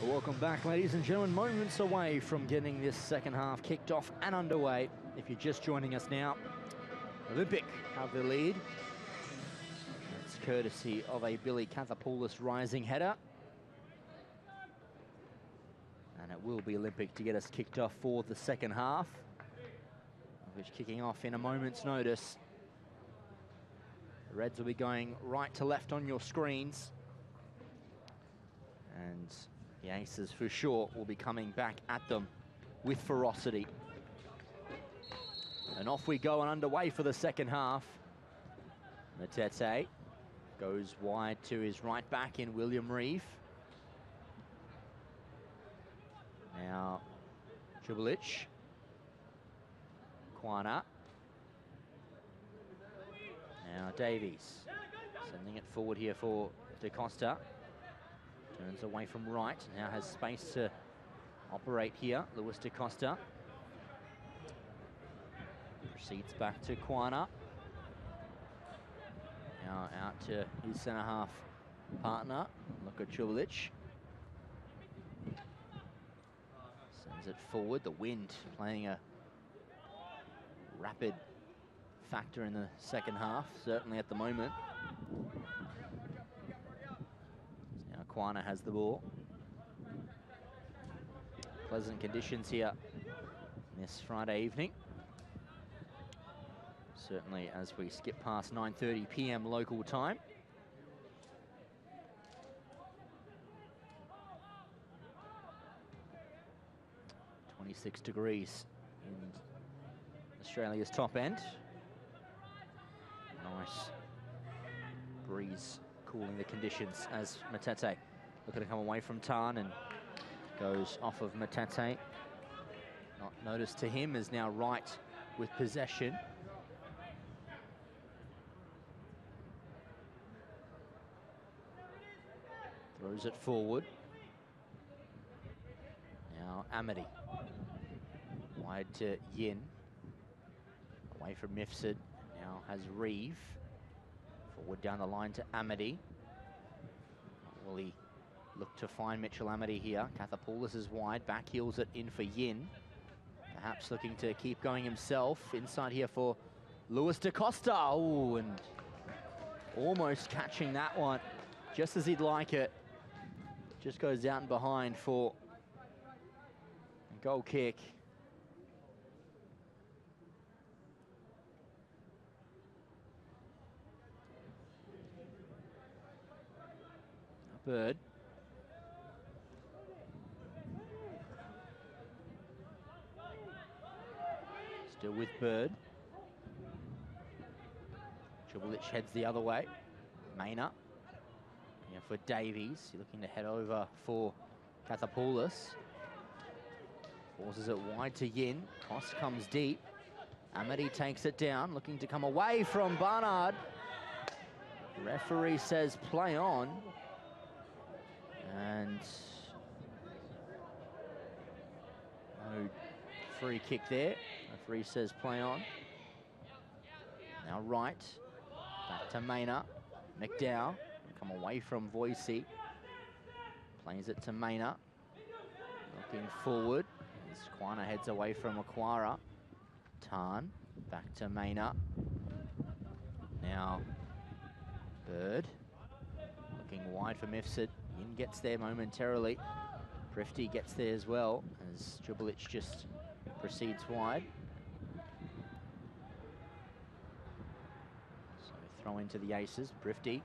Welcome back, ladies and gentlemen. Moments away from getting this second half kicked off and underway. If you're just joining us now, Olympic have the lead. That's courtesy of a Billy Kathapoulos rising header. And it will be Olympic to get us kicked off for the second half, which kicking off in a moment's notice. The Reds will be going right to left on your screens. And the Aces, for sure, will be coming back at them with ferocity. And off we go and underway for the second half. Matete goes wide to his right back in William Reeve. Now, Tribulic. Quana. Now Davies, sending it forward here for Da Costa. Turns away from right, now has space to operate here. Luis da Costa proceeds back to Quana. Now out to his centre half partner, Luka Čulić. Sends it forward. The wind playing a rapid factor in the second half, certainly at the moment. Now Quana has the ball. Pleasant conditions here this Friday evening. Certainly as we skip past 9:30 p.m. local time. 26 degrees in Australia's top end. Nice breeze cooling the conditions as Matete looking to come away from Tan and goes off of Matete. Not noticed to him, is now right with possession. Throws it forward. Now Amity. Wide to Yin. Away from Mifsud. Now has Reeve. Forward down the line to Amity. Will he look to find Mitchell Amity here? Kathapoulis is wide. Back heels it in for Yin. Perhaps looking to keep going himself. Inside here for Luis da Costa. Oh, and almost catching that one just as he'd like it. Just goes out and behind for a goal kick. Bird. Still with Bird. Čulić heads the other way. Maynard. Yeah, for Davies. You're looking to head over for Kathapoulis. Forces it wide to Yin. Cross comes deep. Amity takes it down, looking to come away from Barnard. Referee says play on. And no free kick there. Referee says play on. Now right. Back to Maynard. McDowell. Come away from Voicey. Plays it to Maynard. Looking forward. As Quana heads away from Aquara. Tan. Back to Maynard. Now Bird. Looking wide for Mifsud. Yin gets there momentarily. Prifty gets there as well as Čulić just proceeds wide. So throw into the Aces. Prifty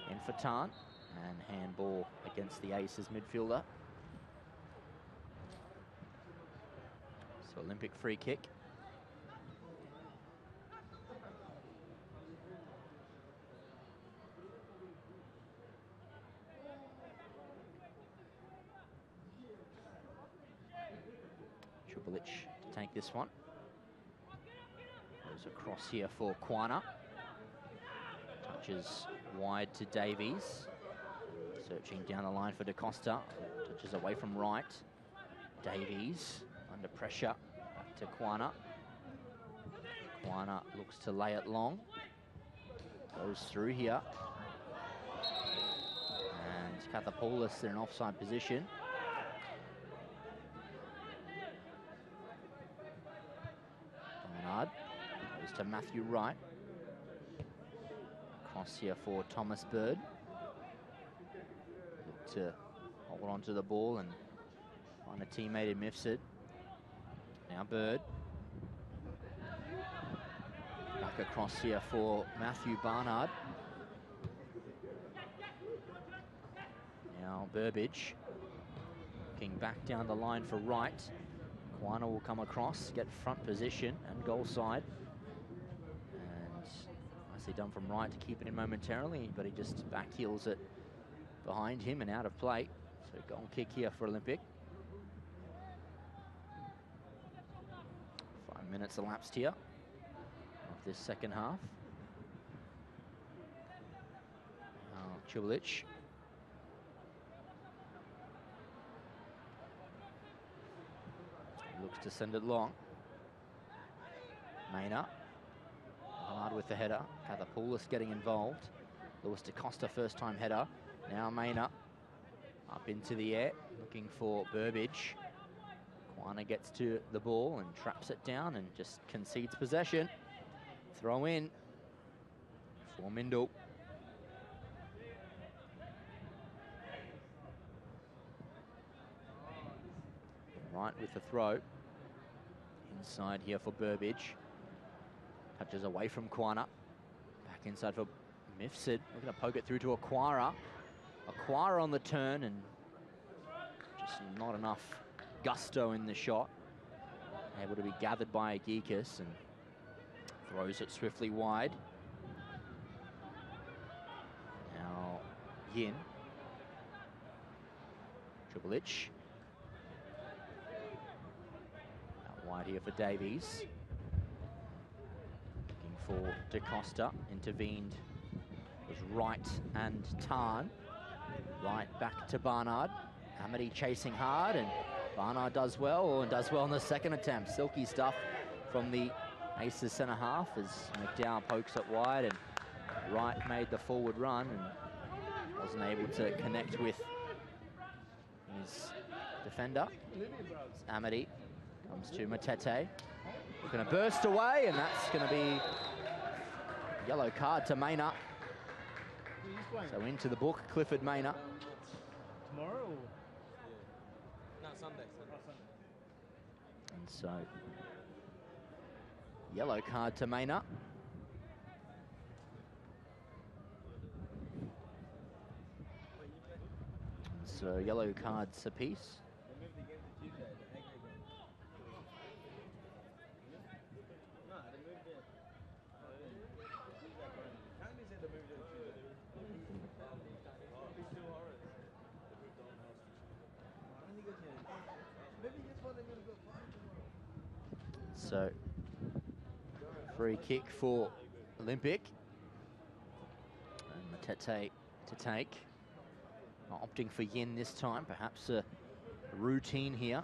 in for Tan, and handball against the Aces midfielder. So Olympic free kick. Čulić to take this one. Goes across here for Quana. Touches wide to Davies. Searching down the line for da Costa. Touches away from right. Davies under pressure. Back to Quana. Quana looks to lay it long. Goes through here. And Kathapoulis in an offside position. Barnard goes to Matthew Wright. Cross here for Thomas Bird. Look to hold on to the ball and find a teammate in Mifsud. Now Bird. Back across here for Matthew Barnard. Now Burbage. Looking back down the line for Wright. Quana will come across, get front position and goal side. Nicely done from Wright to keep it in momentarily, but he just back heels it behind him and out of play. So goal kick here for Olympic. 5 minutes elapsed here of this second half. Now Čulić. Looks to send it long. Maynard. Hard with the header. Kathapoulis getting involved. Lewis DaCosta, first-time header. Now Maynard up into the air, looking for Burbage. Kwana gets to the ball and traps it down and just concedes possession. Throw in for Mindle. Right with the throw. Inside here for Burbage. Touches away from Kwana. Back inside for Mifsud. We're going to poke it through to Aquara. Aquara on the turn and just not enough gusto in the shot. Able to be gathered by Agikas and throws it swiftly wide. Now Yin. Tribulich. Out wide here for Davies. Looking for DaCosta. Intervened was Wright and Tarn. Right back to Barnard. Amity chasing hard, and Barnard does well, and does well in the second attempt. Silky stuff from the Aces centre half as McDowell pokes it wide, and Wright made the forward run and wasn't able to connect with his defender. Amity comes to Matete. Going to burst away, and that's going to be yellow card to Maynard. So into the book, Clifford Maynard.
Tomorrow? No, Sunday.
And so, yellow card to Maynard. So, yellow cards apiece. So, free kick for Olympic. And Matete to take. Opting for Yin this time, perhaps a routine here.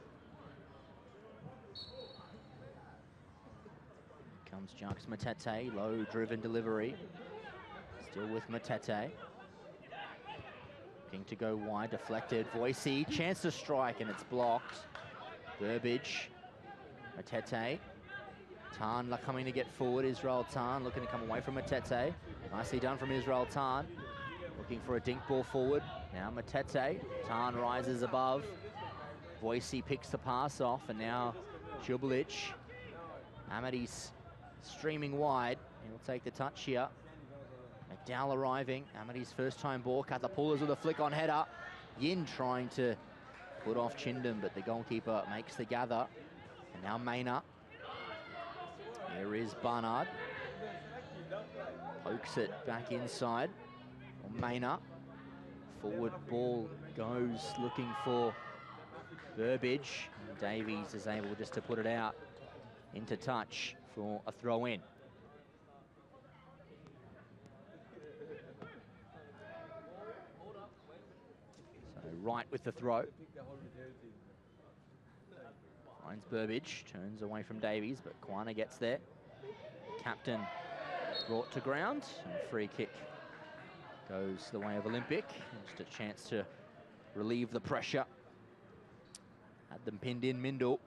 Comes Jacques Matete, low driven delivery. Still with Matete. Looking to go wide, deflected. Voicey, chance to strike, and it's blocked. Burbage. Matete. Tarn coming to get forward. Israel Tarn looking to come away from Matete. Nicely done from Israel Tarn. Looking for a dink ball forward. Now Matete. Tarn rises above. Voicey picks the pass off, and now Tribulich. Amity's streaming wide. He'll take the touch here. McDowell arriving. Amity's first time ball. Kathapoulis with a flick on header. Yin trying to put off Chindam, but the goalkeeper makes the gather. And now Maynard. Here is Barnard. Pokes it back inside. Maynard. Forward ball goes looking for Burbage. And Davies is able just to put it out into touch for a throw in. So right with the throw. Finds Burbage, turns away from Davies, but Kwana gets there. Captain brought to ground, and a free kick goes the way of Olympic. Just a chance to relieve the pressure. Had them pinned in, Mindle.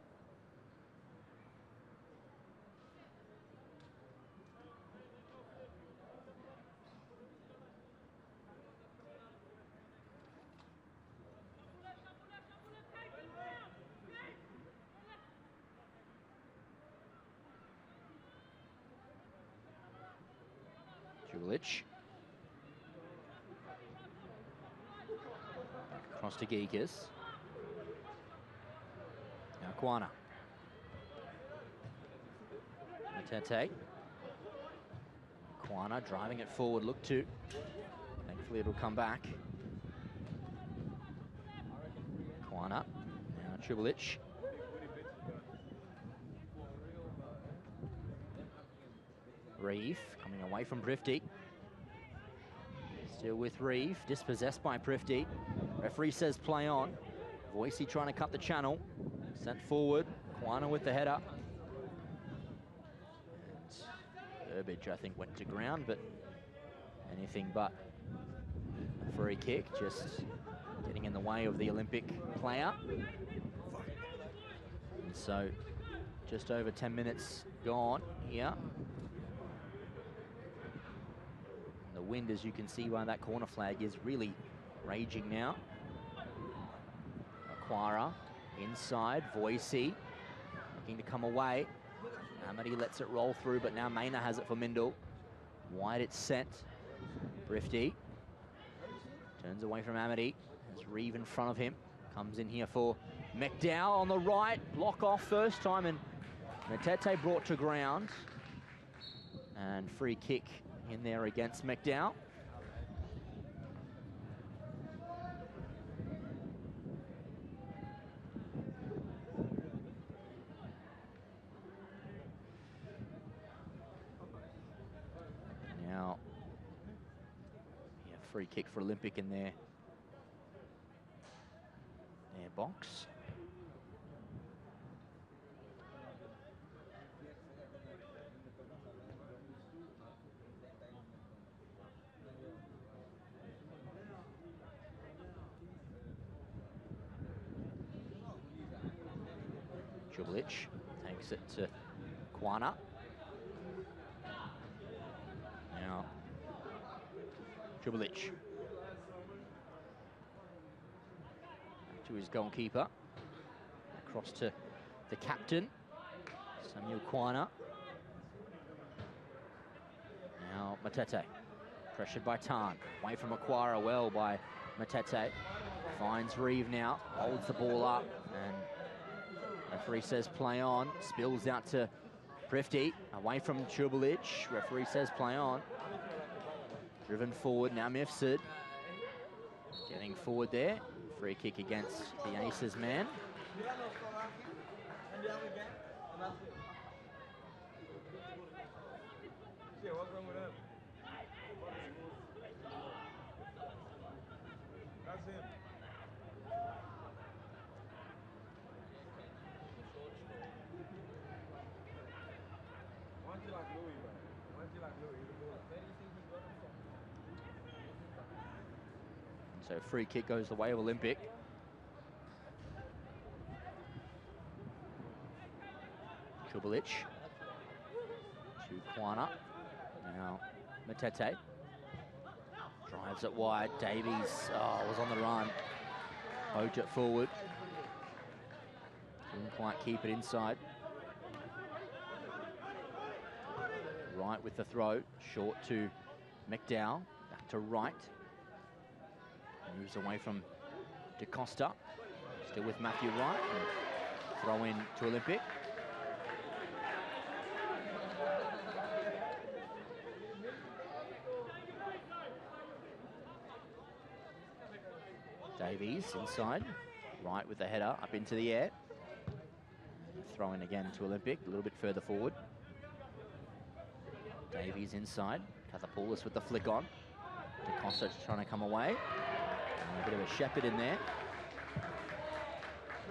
Tribulich. Across to Gigas. Now Kwana. Matete. Kwana driving it forward, look to. Thankfully it'll come back. Kwana. Now Tribulich. Reeve coming away from Prifty. Still with Reeve, dispossessed by Prifty. Referee says play on. Voicey trying to cut the channel. Sent forward. Kwana with the header. And Burbage, I think, went to ground, but anything but a free kick, just getting in the way of the Olympic player. And so just over 10 minutes gone here. And the wind, as you can see by that corner flag, is really raging now. Aquara inside, Voicey looking to come away. Amity lets it roll through, but now Maynard has it for Mindel. Wide it's sent. Brifty turns away from Amity. There's Reeve in front of him. Comes in here for McDowell on the right. Block off first time, and Matete brought to ground. And free kick in there against McDowell. Now, yeah, free kick for Olympic in their box. Jubilic takes it to Kwana. Now, Jubilic to his goalkeeper. Across to the captain, Samuel Kwana. Now Matete, pressured by Tan. Away from Aquara, well by Matete. Finds Reeve now, holds the ball up, and referee says play on. Spills out to Prifty, away from Jubilic. Referee says play on. Driven forward, now Mifsud. Getting forward there. Free kick against the Aces man. So free kick goes the way of Olympic. Jubilic to Kwana. Now Matete drives it wide. Davies was on the run. Poked it forward. Didn't quite keep it inside. Right with the throw. Short to McDowell. Back to right. Moves away from DaCosta. Still with Matthew Wright. And throw in to Olympic. Davies inside. Right with the header up into the air. Throw in again to Olympic. A little bit further forward. Davies inside. Kathapoulis with the flick on. DaCosta trying to come away. And a bit of a shepherd in there.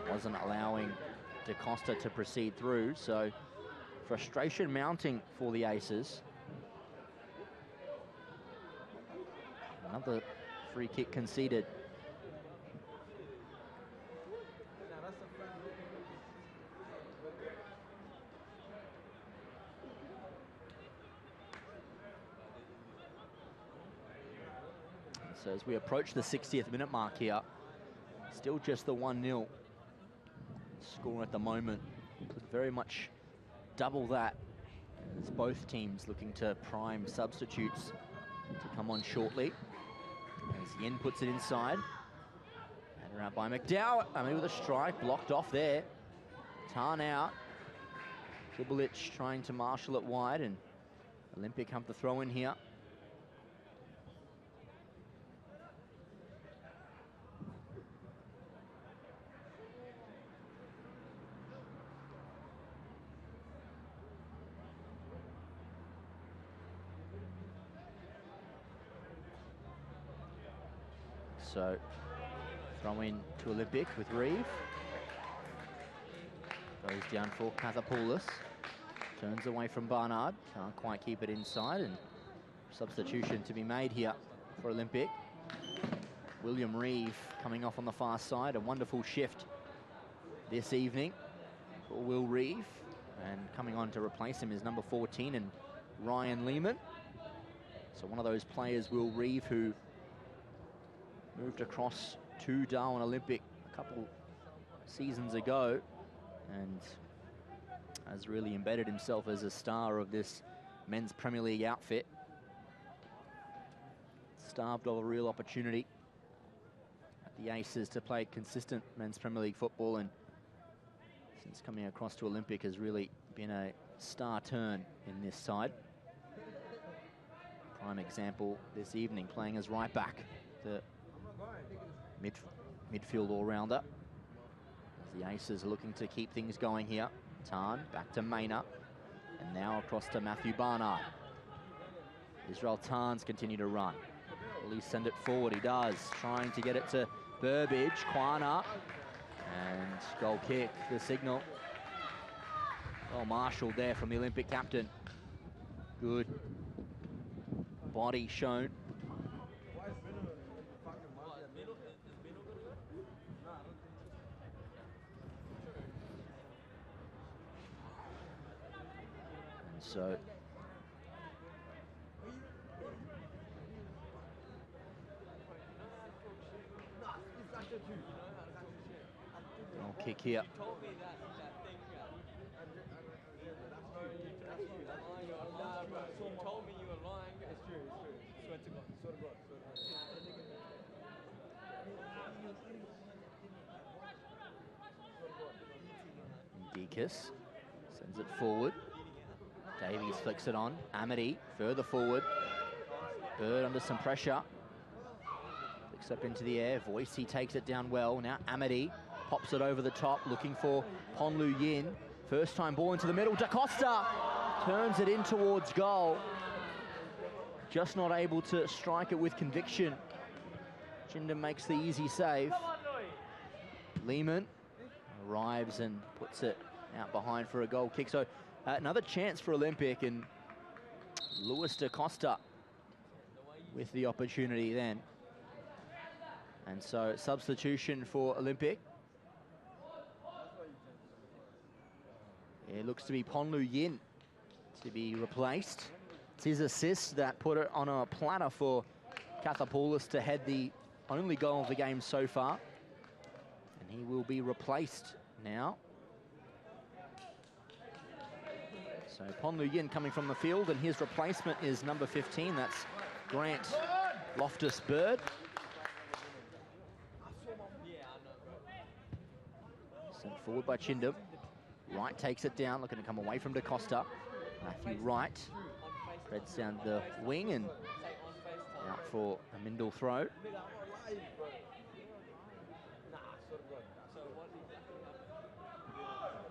Wasn't allowing DaCosta to proceed through, so frustration mounting for the Aces. Another free kick conceded. So as we approach the 60th minute mark here, still just the 1-0 score at the moment. Could very much double that as both teams looking to prime substitutes to come on shortly. As Yin puts it inside. And around by McDowell. I mean, with a strike, blocked off there. Tarn out. Jubilic trying to marshal it wide, and Olympic have the throw in here. So, throw in to Olympic with Reeve. Goes down for Kathapoulos. Turns away from Barnard. Can't quite keep it inside, and substitution to be made here for Olympic. William Reeve coming off on the far side. A wonderful shift this evening for Will Reeve. And coming on to replace him is number 14 and Ryan Lehman. So one of those players, Will Reeve, who moved across to Darwin Olympic a couple seasons ago and has really embedded himself as a star of this men's Premier League outfit. Starved of a real opportunity at the Aces to play consistent men's Premier League football, and since coming across to Olympic has really been a star turn in this side. Prime example this evening, playing as right back, the midfield all-rounder. As the Aces are looking to keep things going here. Tan back to Maynard, and now across to Matthew Barnard. Israel Tan's continue to run. Will he send it forward? He does. Trying to get it to Burbage. Kwana. And goal kick, the signal. Well marshalled there from the Olympic captain. Good body shown. And so goal kick here. Dekas sends it forward. Davies flicks it on. Amity further forward. Bird under some pressure. Flicks up into the air. Voicey takes it down well. Now Amity pops it over the top, looking for Ponlu Yin. First time ball into the middle. Da Costa turns it in towards goal. Just not able to strike it with conviction. Jinder makes the easy save. Lehman arrives and puts it out behind for a goal kick. So another chance for Olympic, and Luis Da Costa with the opportunity then. And so substitution for Olympic. It looks to be Ponlu Yin to be replaced. It's his assist that put it on a platter for Kathapoulos to head the only goal of the game so far. And he will be replaced now. So Ponlu Yin coming from the field, and his replacement is number 15. That's Grant Loftus-Bird. Sent forward by Chindam. Wright takes it down, looking to come away from Da Costa. Matthew Wright threads down the wing and out for a Mindle throw.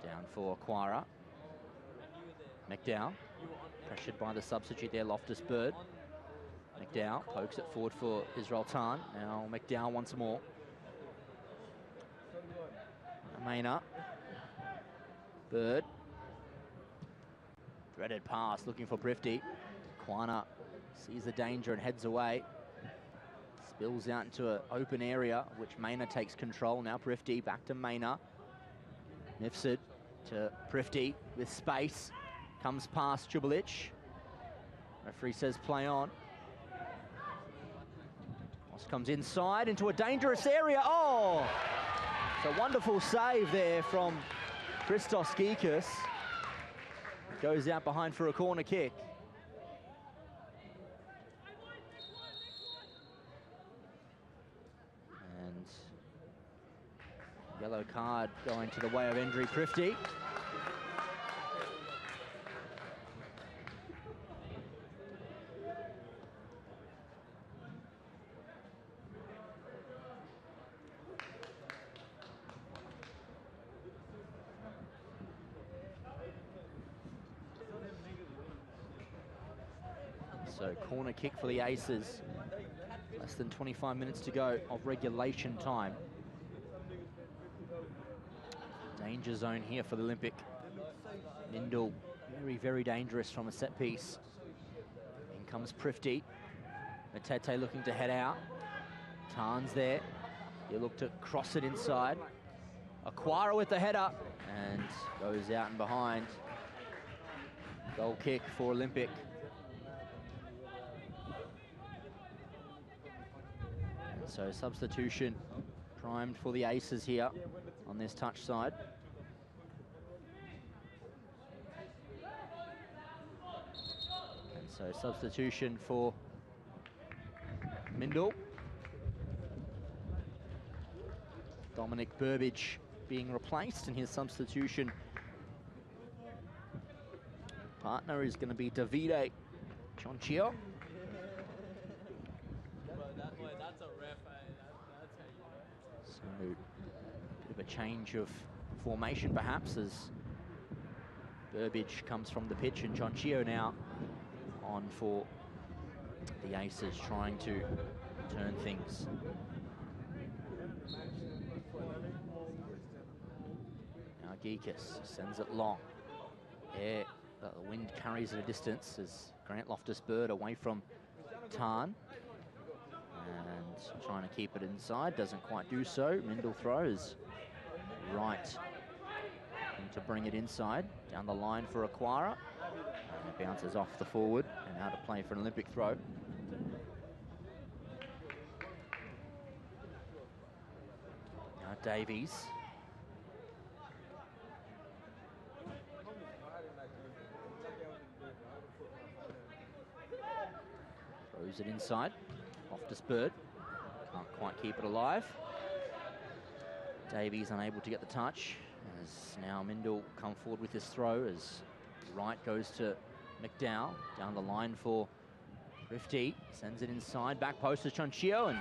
Down for Aquara. McDowell, pressured by the substitute there, Loftus-Bird. McDowell pokes it forward for Israel Tan. Now McDowell once more. Maynard. Bird. Threaded pass, looking for Prifty. Kwana sees the danger and heads away. Spills out into an open area, which Maynard takes control. Now Prifty, back to Maynard. Mifsud to Prifty with space. Comes past Jubilic. Referee says play on. Moss comes inside into a dangerous area. Oh! It's a wonderful save there from Christos Gikas. Goes out behind for a corner kick. And yellow card going to the way of Endry Prifty. So corner kick for the Aces. Less than 25 minutes to go of regulation time. danger zone here for the Olympic. Mindel, very, very dangerous from a set piece. In comes Prifty. Matete looking to head out. Tarn's there. You look to cross it inside. Aquara with the header and goes out and behind. Goal kick for Olympic. And so substitution primed for the Aces here on this touch side. And so substitution for Mindel. Dominic Burbage being replaced, and his substitution partner is going to be Davide Chonchio. So, a bit of a change of formation perhaps, as Burbage comes from the pitch and Chonchio now on for the Aces, trying to turn things. Now Geekus sends it long. Yeah, the wind carries it a distance as Grant Loftus-Bird away from Tarn. And trying to keep it inside, doesn't quite do so. Mindel throws right to bring it inside, down the line for Aquara. And it bounces off the forward and out of play for an Olympic throw. Now Davies. Throws it inside. Loftus-Bird can't quite keep it alive. Davies unable to get the touch, as now Mindel come forward with his throw, as Wright goes to McDowell, down the line for Rifty, sends it inside, back post to Chonchio, and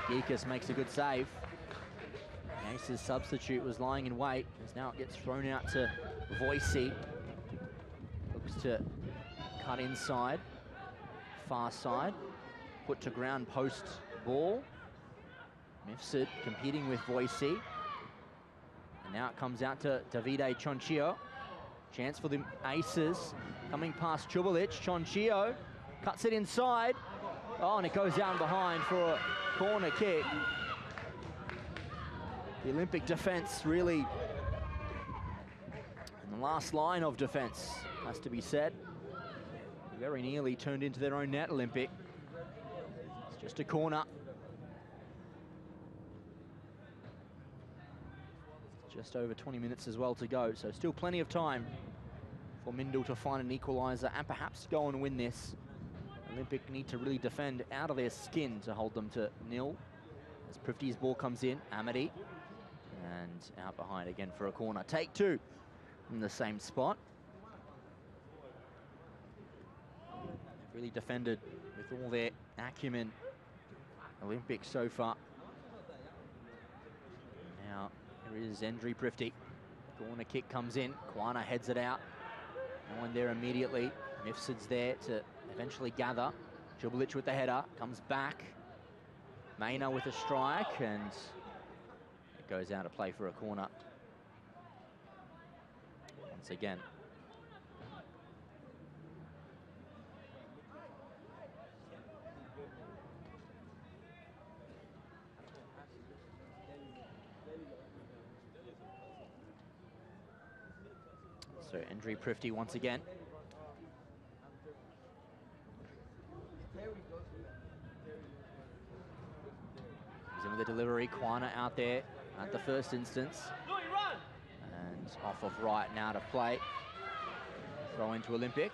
Geekus makes a good save. The Aces substitute was lying in wait, as now it gets thrown out to Voicey. Looks to cut inside, far side, put to ground post ball. Mifsud competing with Voicey. And now it comes out to Davide Chonchio. Chance for the Aces. Coming past Chubalic. Chonchio cuts it inside. Oh, and it goes down behind for a corner kick. The Olympic defence really in the last line of defence, has to be said. Very nearly turned into their own net, Olympic. It's just a corner. Just over 20 minutes as well to go, so still plenty of time for Mindel to find an equaliser and perhaps go and win this. Olympic need to really defend out of their skin to hold them to nil. As Prifty's ball comes in, Amity, and out behind again for a corner. Take two in the same spot. They've really defended with all their acumen, Olympic so far. Now, here is Endry Prifty. Corner kick comes in. Kwana heads it out. No one there immediately. Mifsud's there to eventually gather. Chubalic with the header. Comes back. Mayna with a strike. And it goes out of play for a corner. Once again. So Endry Prifty once again. He's in with the delivery. Kwana out there at the first instance. And off of Wright now to play. Throw into Olympic.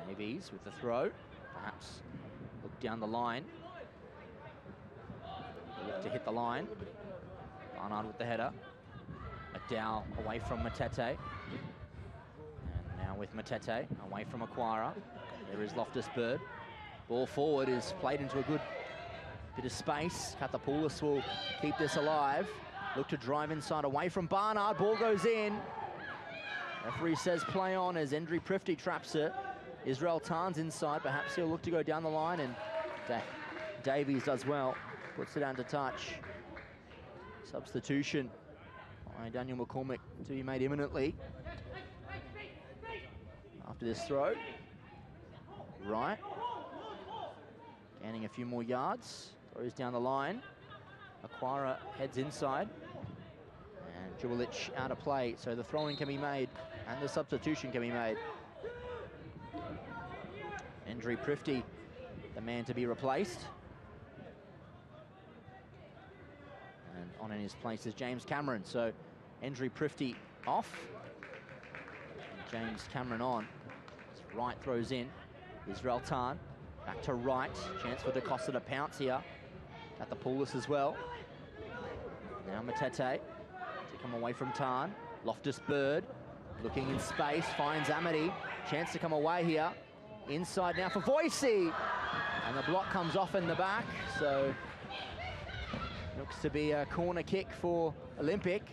Davies with the throw. Perhaps look down the line. Look to hit the line. Barnard with the header. McDowell away from Matete. And now with Matete away from Aquara. There is Loftus-Bird. Ball forward is played into a good bit of space. Katapoulis will keep this alive. Look to drive inside away from Barnard. Ball goes in. Referee says play on as Endry Prifty traps it. Israel Tarn's inside. Perhaps he'll look to go down the line, and Davies does well, puts it down to touch. Substitution by Daniel McCormick to be made imminently after this throw. Right. Gaining a few more yards. Throws down the line. Aquara heads inside. And Jubilich out of play, so the throwing can be made and the substitution can be made. Endry Prifty, the man to be replaced. And on in his place is James Cameron. So Endry Prifty off. And James Cameron on. Right throws in. Israel Tan back to right. Chance for DaCosta to pounce here. At the Poulos as well. Now Matete to come away from Tan. Loftus Bird looking in space. Finds Amity. Chance to come away here. Inside now for Voicey. And the block comes off in the back. So looks to be a corner kick for Olympic.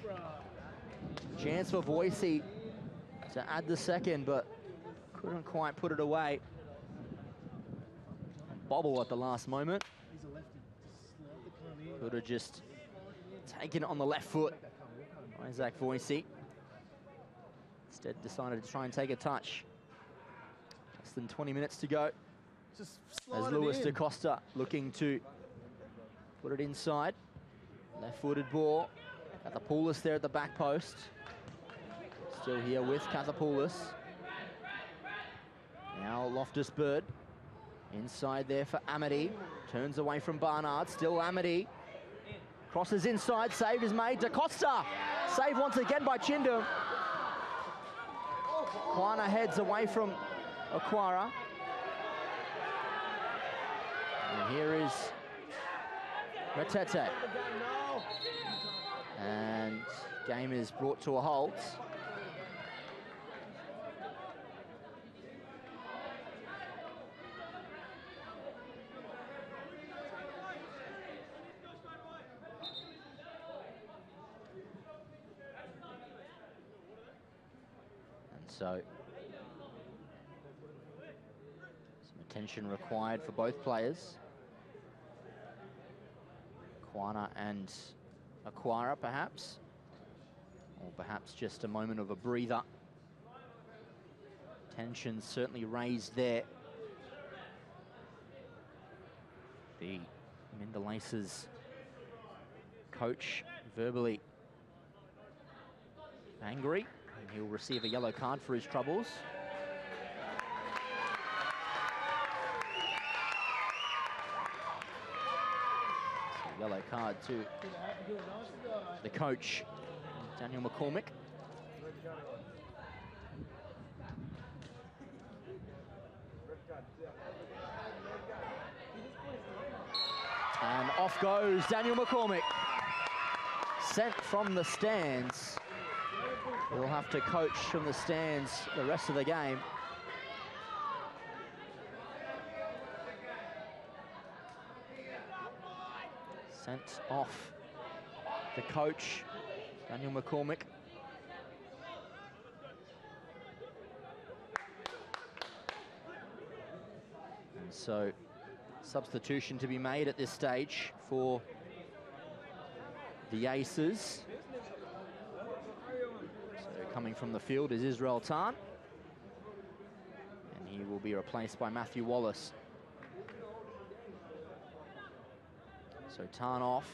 Chance for Voicey to add the second, but couldn't quite put it away. Bobble at the last moment. Could have just taken it on the left foot. Isaac Voicey. Instead decided to try and take a touch. Less than 20 minutes to go.
Just
As Lewis DaCosta looking to put it inside. Left-footed ball. Kathapoulos there at the back post. Still here with Kathapoulos. Now Loftus Bird. Inside there for Amity. Turns away from Barnard. Still Amity. Crosses inside. Save is made. DaCosta. Save once again by Chindum. Kwana heads away from Aquara. And here is Matete. And game is brought to a halt. So, some attention required for both players. Kwana and Aquara, perhaps. Or perhaps just a moment of a breather. Tension certainly raised there. The Mindelaces coach verbally angry. He'll receive a yellow card for his troubles. So yellow card to the coach, Daniel McCormick. And off goes Daniel McCormick. Sent from the stands. He'll have to coach from the stands the rest of the game. Sent off the coach, Daniel McCormick. And so, substitution to be made at this stage for the Aces. Coming from the field is Israel Tan. And he will be replaced by Matthew Wallace. So Tan off.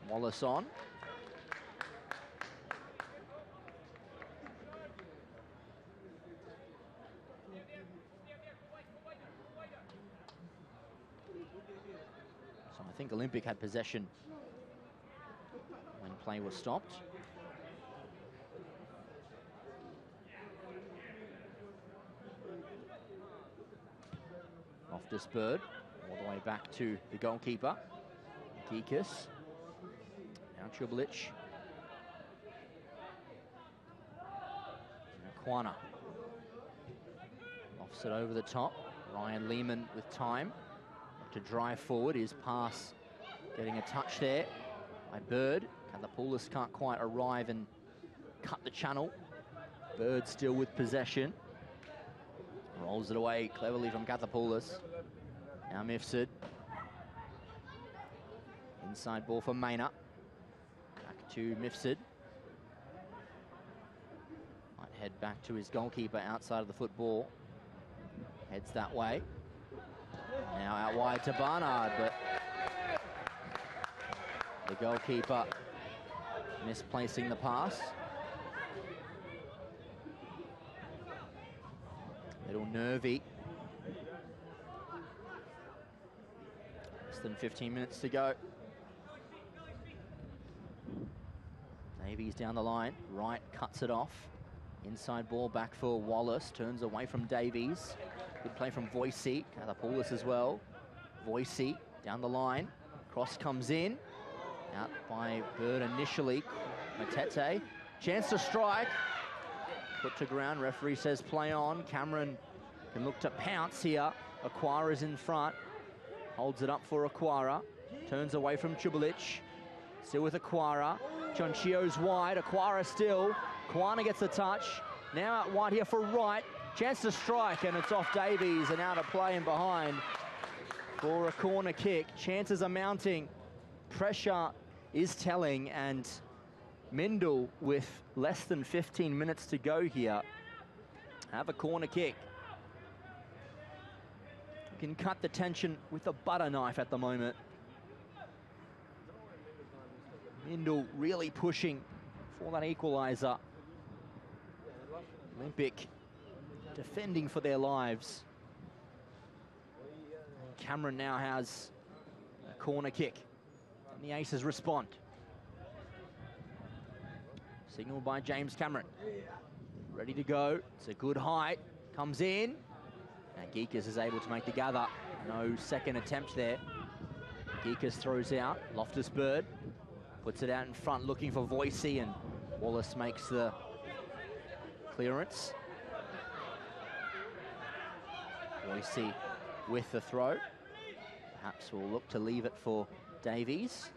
Wallace on. So I think Olympic had possession when play was stopped. Loftus Bird, all the way back to the goalkeeper, Geekus. Now Chubelich. Kwana. Offset over the top. Ryan Lehman with time to drive forward. His pass getting a touch there by Bird. Kathapoulos can't quite arrive and cut the channel. Bird still with possession. Rolls it away cleverly from Kathapoulos. Now Mifsud. Inside ball for Maynard. Back to Mifsud. Might head back to his goalkeeper outside of the football. Heads that way. Now out wide to Barnard, but the goalkeeper misplacing the pass. Little nervy. Less than 15 minutes to go. Davies down the line. Wright cuts it off. Inside ball back for Wallace. Turns away from Davies. Good play from Voicey. Katapoulis as well. Voicey down the line. Cross comes in. Out by Bird initially. Matete. Chance to strike. Put to ground. Referee says play on. Cameron can look to pounce here. Aquara's in front. Holds it up for Aquara. Turns away from Chubulic. Still with Aquara. Chonchio's wide. Aquara still. Kwana gets the touch. Now out wide here for Wright. Chance to strike, and it's off Davies and out of play and behind for a corner kick. Chances are mounting. Pressure is telling, and Mindel, with less than 15 minutes to go here, have a corner kick. Can cut the tension with a butter knife at the moment. Mindel really pushing for that equaliser. Olympic defending for their lives. Cameron now has a corner kick, and the Aces respond. Signaled by James Cameron. Ready to go. It's a good height. Comes in. And Geekas is able to make the gather. No second attempt there. Geekas throws out. Loftus-Bird puts it out in front, looking for Voicey, and Wallace makes the clearance. Voicey with the throw. Perhaps we'll look to leave it for Davies.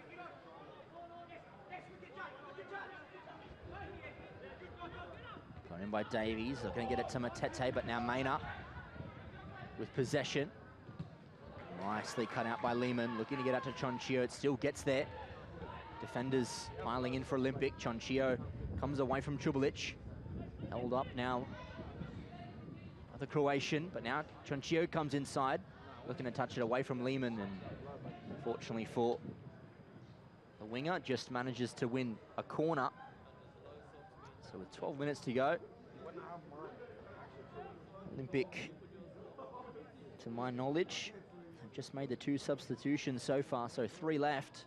Got in by Davies. They're going to get it to Matete, but now Maynard with possession. Nicely cut out by Lehman. Looking to get out to Chonchio. It still gets there. Defenders piling in for Olympic. Chonchio comes away from Chubulic. Held up now. The Croatian, but now Chonchio comes inside, looking to touch it away from Lehman, and unfortunately for the winger, just manages to win a corner. So with 12 minutes to go, Olympic, to my knowledge, have just made the 2 substitutions so far, so 3 left.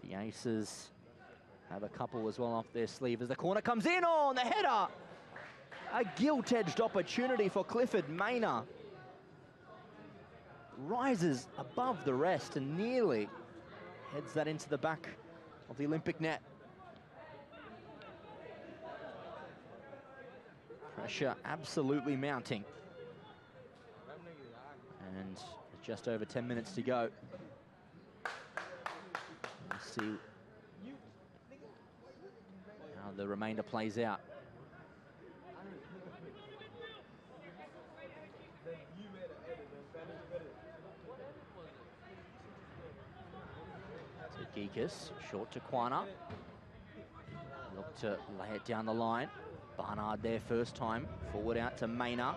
The Aces have a couple as well off their sleeve as the corner comes in on the header. A gilt-edged opportunity for Clifford Maynard. Rises above the rest and nearly heads that into the back of the Olympic net. Pressure absolutely mounting. And just over 10 minutes to go. Let's see how the remainder plays out. Geekas, short to Kwana. Look to lay it down the line. Barnard there first time. Forward out to Maynard.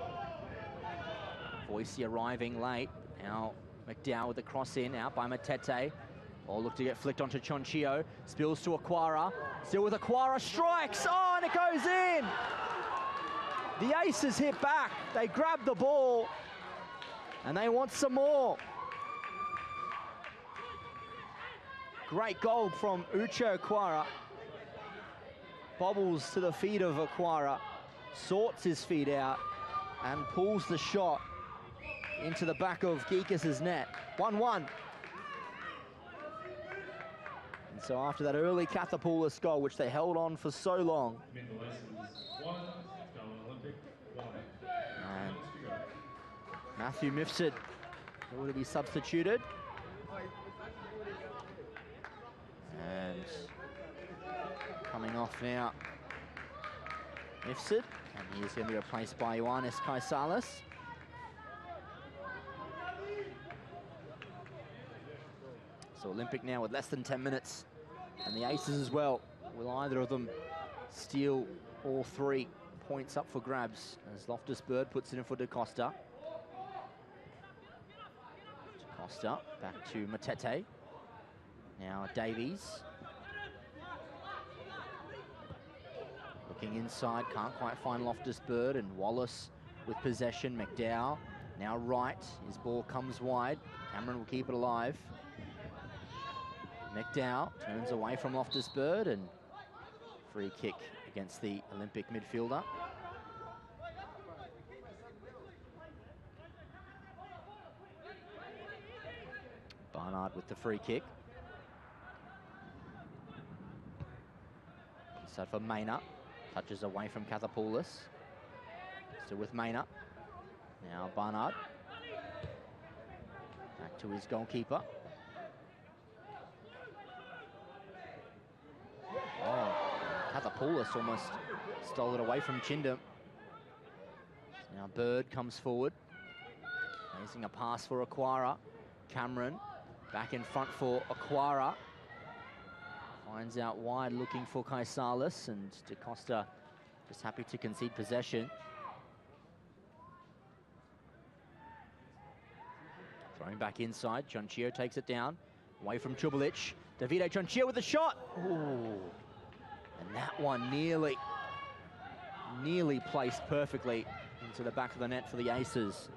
Voicey arriving late. Now McDowell with the cross in, out by Matete. Or look to get flicked onto Chonchio. Spills to Aquara. Still with Aquara, strikes! Oh, and it goes in! The Aces hit back. They grab the ball. And they want some more. Great goal from Uche Aquara. Bobbles to the feet of Aquara, sorts his feet out, and pulls the shot into the back of Geekas' net. 1-1. And so after that early Katapoulis goal, which they held on for so long, and Matthew Mifsud will to be substituted. And coming off now, Mifsud, and he is going to be replaced by Ioannis Kaisalis. So Olympic now with less than 10 minutes. And the Aces as well. Will either of them steal all 3 points up for grabs as Loftus-Bird puts it in for DaCosta. DaCosta back to Matete. Now Davies. Looking inside, can't quite find Loftus-Bird, and Wallace with possession. McDowell now right, his ball comes wide. Cameron will keep it alive. McDowell turns away from Loftus-Bird, and free kick against the Olympic midfielder. Barnard with the free kick. So for Maynard, touches away from Kathapoulos. Still with Maynard. Now Barnard. Back to his goalkeeper. Oh, Kathapoulos almost stole it away from Chindam. Now Bird comes forward. Placing a pass for Aquara. Cameron back in front for Aquara. Finds out wide, looking for Kaisalis, and DaCosta just happy to concede possession. Throwing back inside, Chonchio takes it down, away from Chubulic. Davide Chonchio with the shot. Ooh. And that one nearly placed perfectly into the back of the net for the Aces.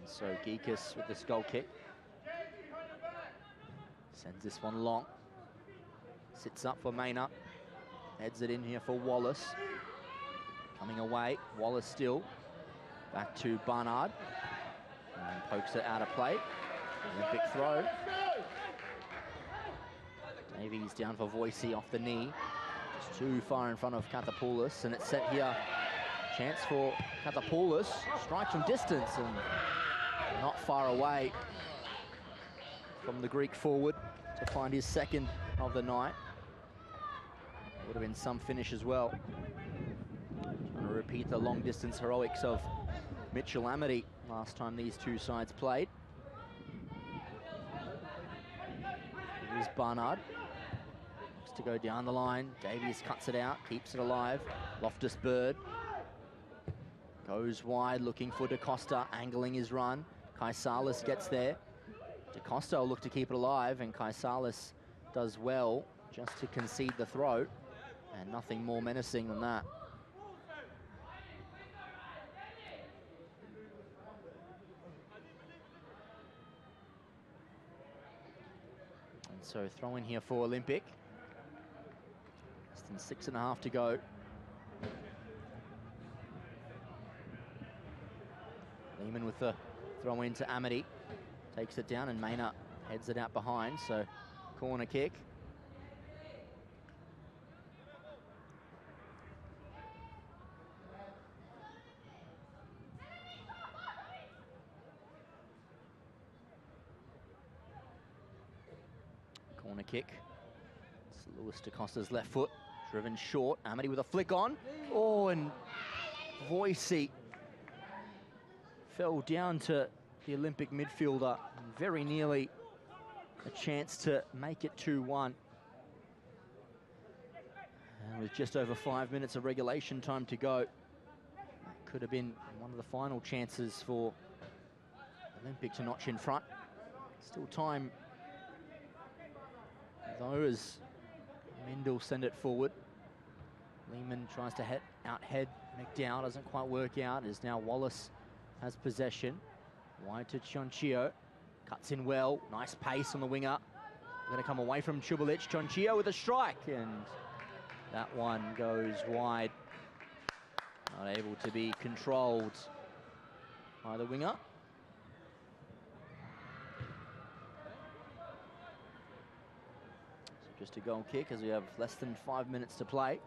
So Geekus with the skull kick. Sends this one long. Sits up for Maynard. Heads it in here for Wallace. Coming away, Wallace still. Back to Barnard. And pokes it out of play. Olympic throw. Davies down for Voicey off the knee. Just too far in front of Kathapoulos. And it's set here. Chance for Kathapoulos. Strikes from distance and not far away from the Greek forward to find his second of the night. Would have been some finish as well. Trying to repeat the long distance heroics of Mitchell Amity last time these two sides played. Here's Barnard. Looks to go down the line. Davies cuts it out, keeps it alive. Loftus-Bird goes wide, looking for DaCosta, angling his run. Kaisalis gets there. DaCosta will look to keep it alive, and Kaisalis does well just to concede the throw, and nothing more menacing than that. And so throw in here for Olympic. Less than 6.5 to go. Lehman with the throw into Amity. Takes it down, and Maynard heads it out behind, so corner kick. Corner kick. It's Lewis DaCosta's left foot, driven short. Amity with a flick on. Oh, and Voicey fell down to the Olympic midfielder, very nearly a chance to make it 2-1. And with just over 5 minutes of regulation time to go, that could have been one of the final chances for Olympic to notch in front. Still time, though, as Mendel send it forward. Lehman tries to out-head McDowell, doesn't quite work out, as now Wallace has possession. Wide to Chonchio, cuts in well, nice pace on the winger. Going to come away from Chubulic. Chonchio with a strike, and that one goes wide. Not able to be controlled by the winger. So just a goal kick as we have less than 5 minutes to play.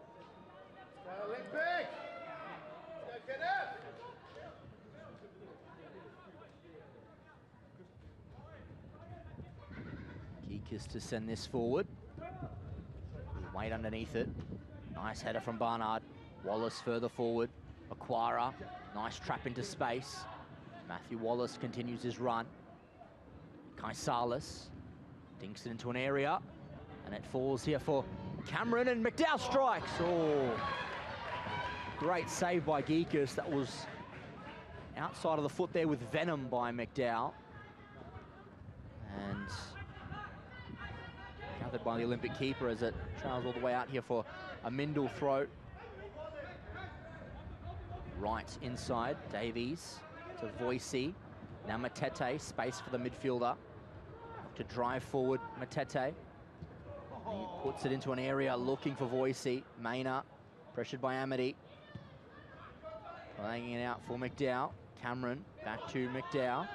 Geekus to send this forward. straight underneath it. Nice header from Barnard. Wallace further forward. Aquara, nice trap into space. Matthew Wallace continues his run. Kaisalis dinks it into an area, and it falls here for Cameron, and McDowell strikes. Oh, great save by Geekus. That was outside of the foot there with venom by McDowell. And gathered by the Olympic keeper as it travels all the way out here for a Mindel throw. Right inside, Davies to Voicey. Now Matete, space for the midfielder. To drive forward, Matete. He puts it into an area looking for Voicey. Maynard, pressured by Amity. Laying it out for McDowell. Cameron, back to McDowell.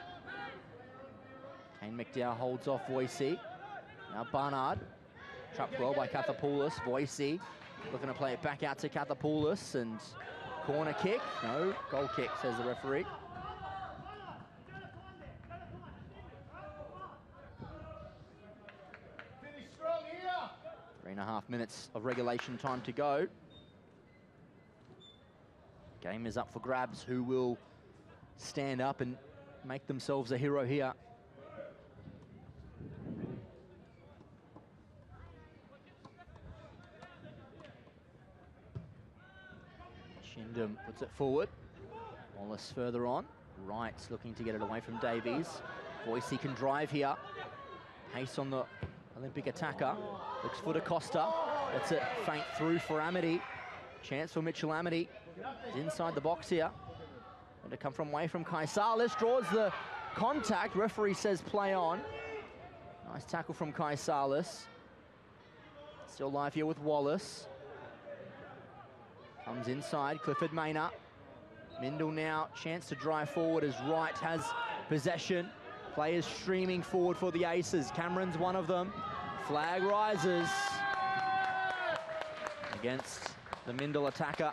Kane McDowell holds off Voicey. Now Barnard. Trapped well by Kathapoulos. Voicey looking to play it back out to Kathapoulos, and corner kick. No, goal kick, says the referee.
Finish strong here.
3.5 minutes of regulation time to go. Game is up for grabs. Who will stand up and make themselves a hero here? Shindham puts it forward. Wallace further on. Wright's looking to get it away from Davies. Voicey can drive here. Pace on the Olympic attacker. Looks for DaCosta. That's it faint through for Amity. Chance for Mitchell Amity. He's inside the box here. And to come from away from Kaisalis. Draws the contact. Referee says play on. Nice tackle from Kaisalis. Still live here with Wallace. Comes inside, Clifford Maynard. Mindel now, chance to drive forward as Wright has possession. Players streaming forward for the Aces. Cameron's one of them. Flag rises against the Mindel attacker.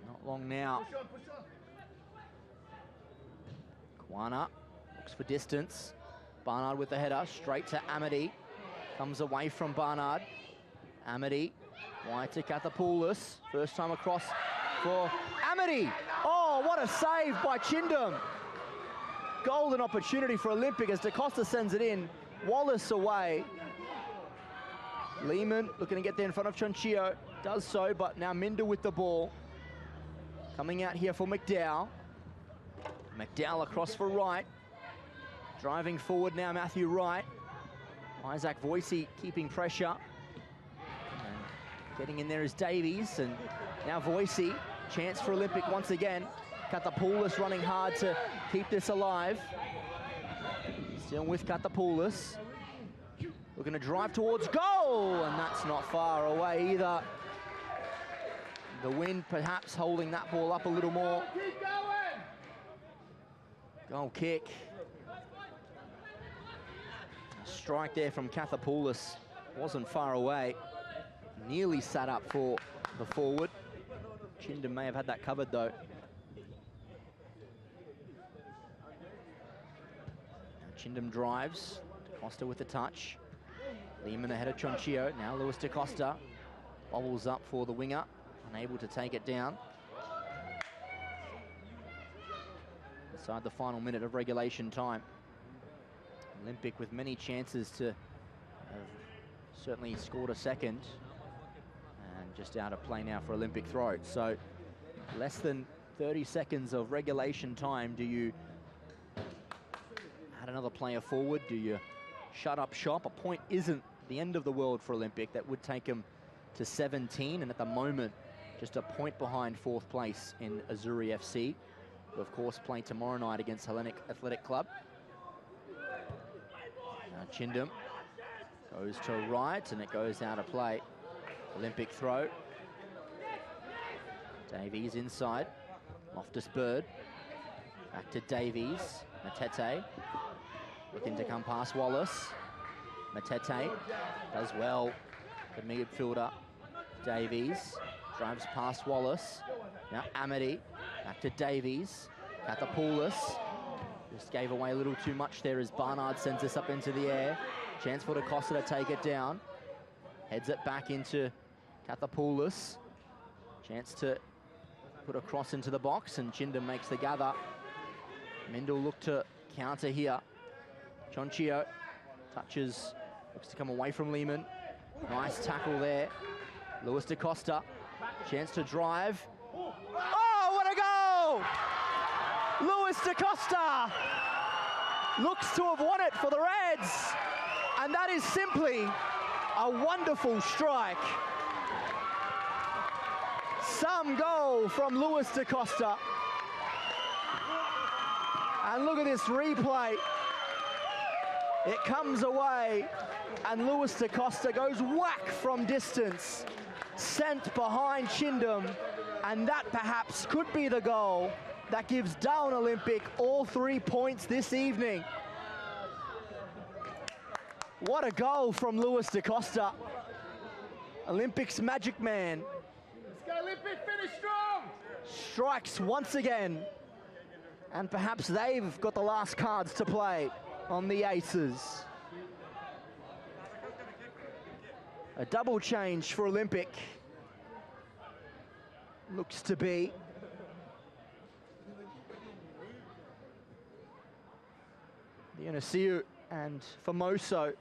Not long now. Kwana looks for distance. Barnard with the header, straight to Amity. Comes away from Barnard. Amity, wide to Kathapoulos. First time across for Amity. Oh, what a save by Chindham. Golden opportunity for Olympic as DaCosta sends it in. Wallace away. Lehman looking to get there in front of Chonchio. Does so, but now Mindel with the ball. Coming out here for McDowell. McDowell across for Wright. Driving forward now, Matthew Wright. Isaac Voicey keeping pressure. And getting in there is Davies, and now Voicey. Chance for Olympic once again. Kathapoulos running hard to keep this alive. Still with Kathapoulos. Looking to drive towards goal, and that's not far away either. The wind perhaps holding that ball up a little more.
Keep going.
Goal kick. Strike there from Kathapoulos wasn't far away. Nearly sat up for the forward. Chindham may have had that covered though. Now Chindham drives. DaCosta with the touch. Lehman ahead of Chonchio. Now Lewis DaCosta bobbles up for the winger. Unable to take it down. Inside the final minute of regulation time. Olympic with many chances to have certainly scored a second, and just out of play now for Olympic throw. So less than 30 seconds of regulation time. Do you add another player forward? Do you shut up shop? A point isn't the end of the world for Olympic. That would take them to 17, and at the moment just a point behind fourth place in Azzuri FC, who of course play tomorrow night against Hellenic Athletic Club. Chindham goes to right, and it goes out of play. Olympic throw. Davies inside. Loftus Bird. Back to Davies. Matete looking to come past Wallace. Matete does well. The midfielder Davies drives past Wallace. Now Amity. Back to Davies. Kathapoulos Just gave away a little too much there as Barnard sends this up into the air. Chance for DaCosta to take it down. Heads it back into Kathapoulos. Chance to put a cross into the box, and Chindam makes the gather. Mendel looked to counter here. Chonchio touches, looks to come away from Lehman. Nice tackle there. Luis DaCosta, chance to drive. Oh, what a goal! Luis DaCosta looks to have won it for the Reds. And that is simply a wonderful strike. Some goal from Luis DaCosta. And look at this replay. It comes away, and Luis DaCosta goes whack from distance, sent behind Chindam, and that perhaps could be the goal that gives Darwin Olympic all 3 points this evening. What a goal from Luis DaCosta, Olympics magic man.
Let's go, Olympic, finish strong!
Strikes once again, and perhaps they've got the last cards to play on the Aces. A double change for Olympic. Looks to be. Dionisiu and Formoso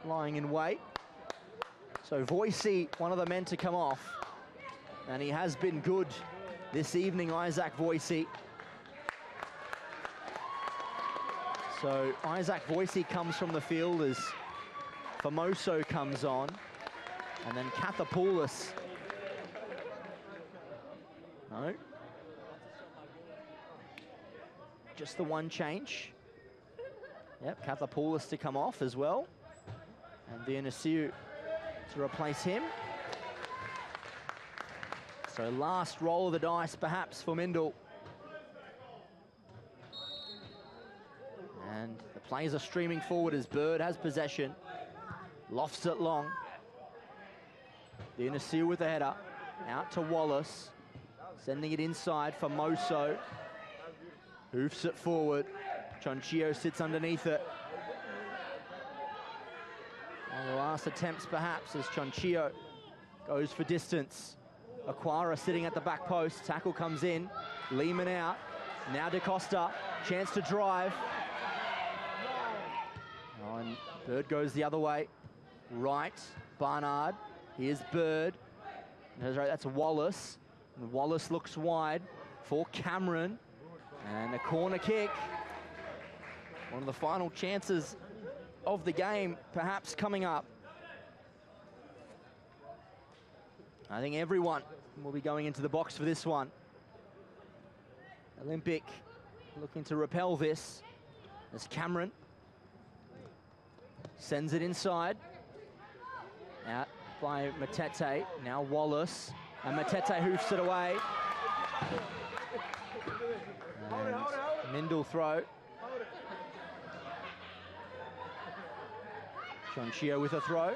lying in wait. So Voicey, one of the men to come off. And he has been good this evening, Isaac Voicey. So Isaac Voicey comes from the field as Formoso comes on. And then Kathapoulos. No. Just the one change. Yep, Kathapoulos to come off as well. And Dionisiu to replace him. So last roll of the dice perhaps for Mindel. And the players are streaming forward as Bird has possession. Lofts it long. Dionisiu with the header. Out to Wallace. Sending it inside for Moso. Hoofs it forward. Chonchio sits underneath it. One of the last attempts perhaps as Chonchio goes for distance. Aquara sitting at the back post. Tackle comes in. Lehman out. Now DaCosta. Chance to drive. Oh, and Bird goes the other way. Right. Barnard. Here's Bird. That's Wallace. And Wallace looks wide for Cameron. And a corner kick. One of the final chances of the game perhaps coming up. I think everyone will be going into the box for this one. Olympic looking to repel this as Cameron sends it inside. Out by Matete. Now Wallace. And Matete hoofs it away. And Mindel throw. Chonchio with a throw.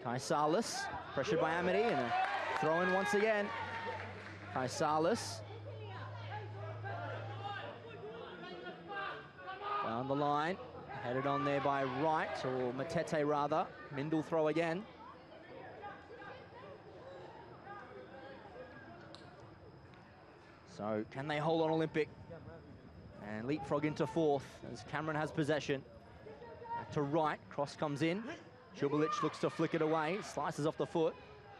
Kaisalis, pressured by Amity, and a throw in once again. Kaisalis. Down the line, headed on there by Wright, or Matete rather. Mindel throw again. So can they hold on Olympic and leapfrog into fourth as Cameron has possession. Back to Wright, cross comes in. Chubulic looks to flick it away, slices off the foot.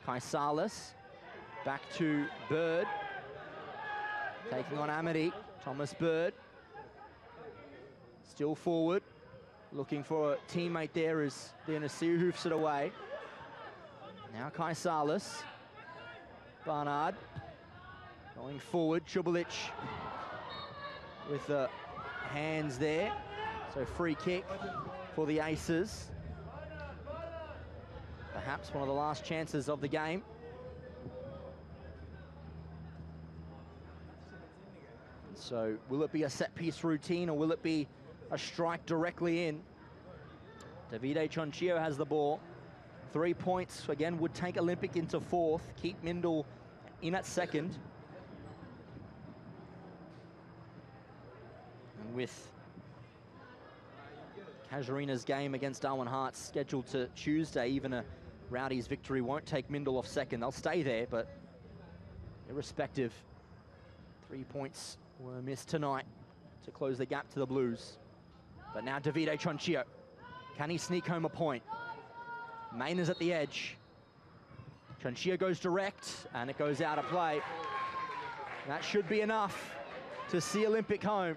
Kaisalis, back to Bird. Taking on Amity, Thomas Bird. Still forward, looking for a teammate there as Dionisiu hoofs it away. Now Kaisalis, Barnard. Going forward, Chubulic with the hands there. So free kick for the Aces. Perhaps one of the last chances of the game. So will it be a set piece routine or will it be a strike directly in? Davide Chonchio has the ball. 3 points, again, would take Olympic into fourth, keep Mindel in at second. And And with Casuarina's game against Darwin Hearts scheduled to Tuesday, even a Rowdies victory won't take Mindel off second. They'll stay there, but irrespective, 3 points were missed tonight to close the gap to the Blues. But now Davide Tronchio. Can he sneak home a point? Main is at the edge. Tronchio goes direct, and it goes out of play. That should be enough to see Olympic home.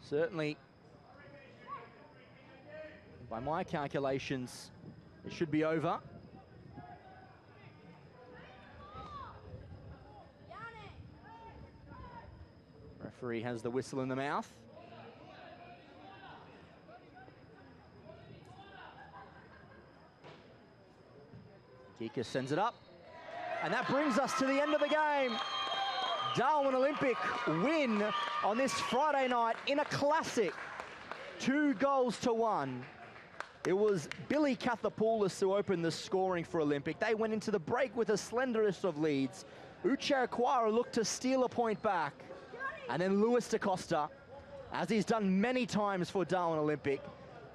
Certainly, by my calculations, it should be over. Referee has the whistle in the mouth. Kika sends it up. And that brings us to the end of the game. Darwin Olympic win on this Friday night in a classic, 2-1. It was Billy Kathapoulis who opened the scoring for Olympic. They went into the break with the slenderest of leads. Uche Aquara looked to steal a point back. And then Luis da Costa, as he's done many times for Darwin Olympic,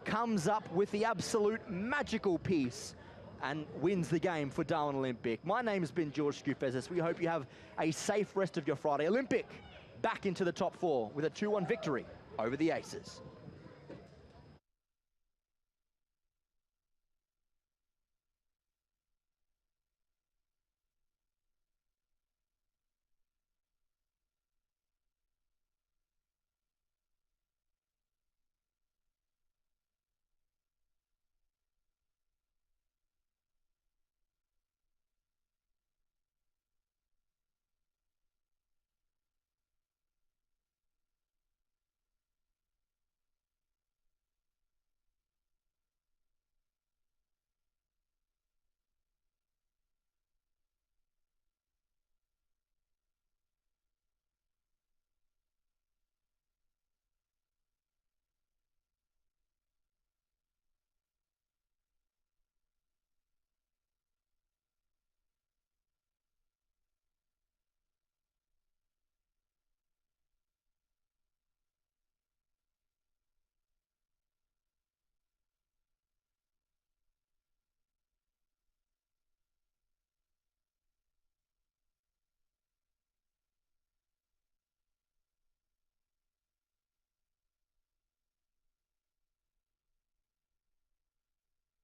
comes up with the absolute magical piece and wins the game for Darwin Olympic. My name's been George Scoufezis. We hope you have a safe rest of your Friday. Olympic back into the top 4 with a 2-1 victory over the Aces.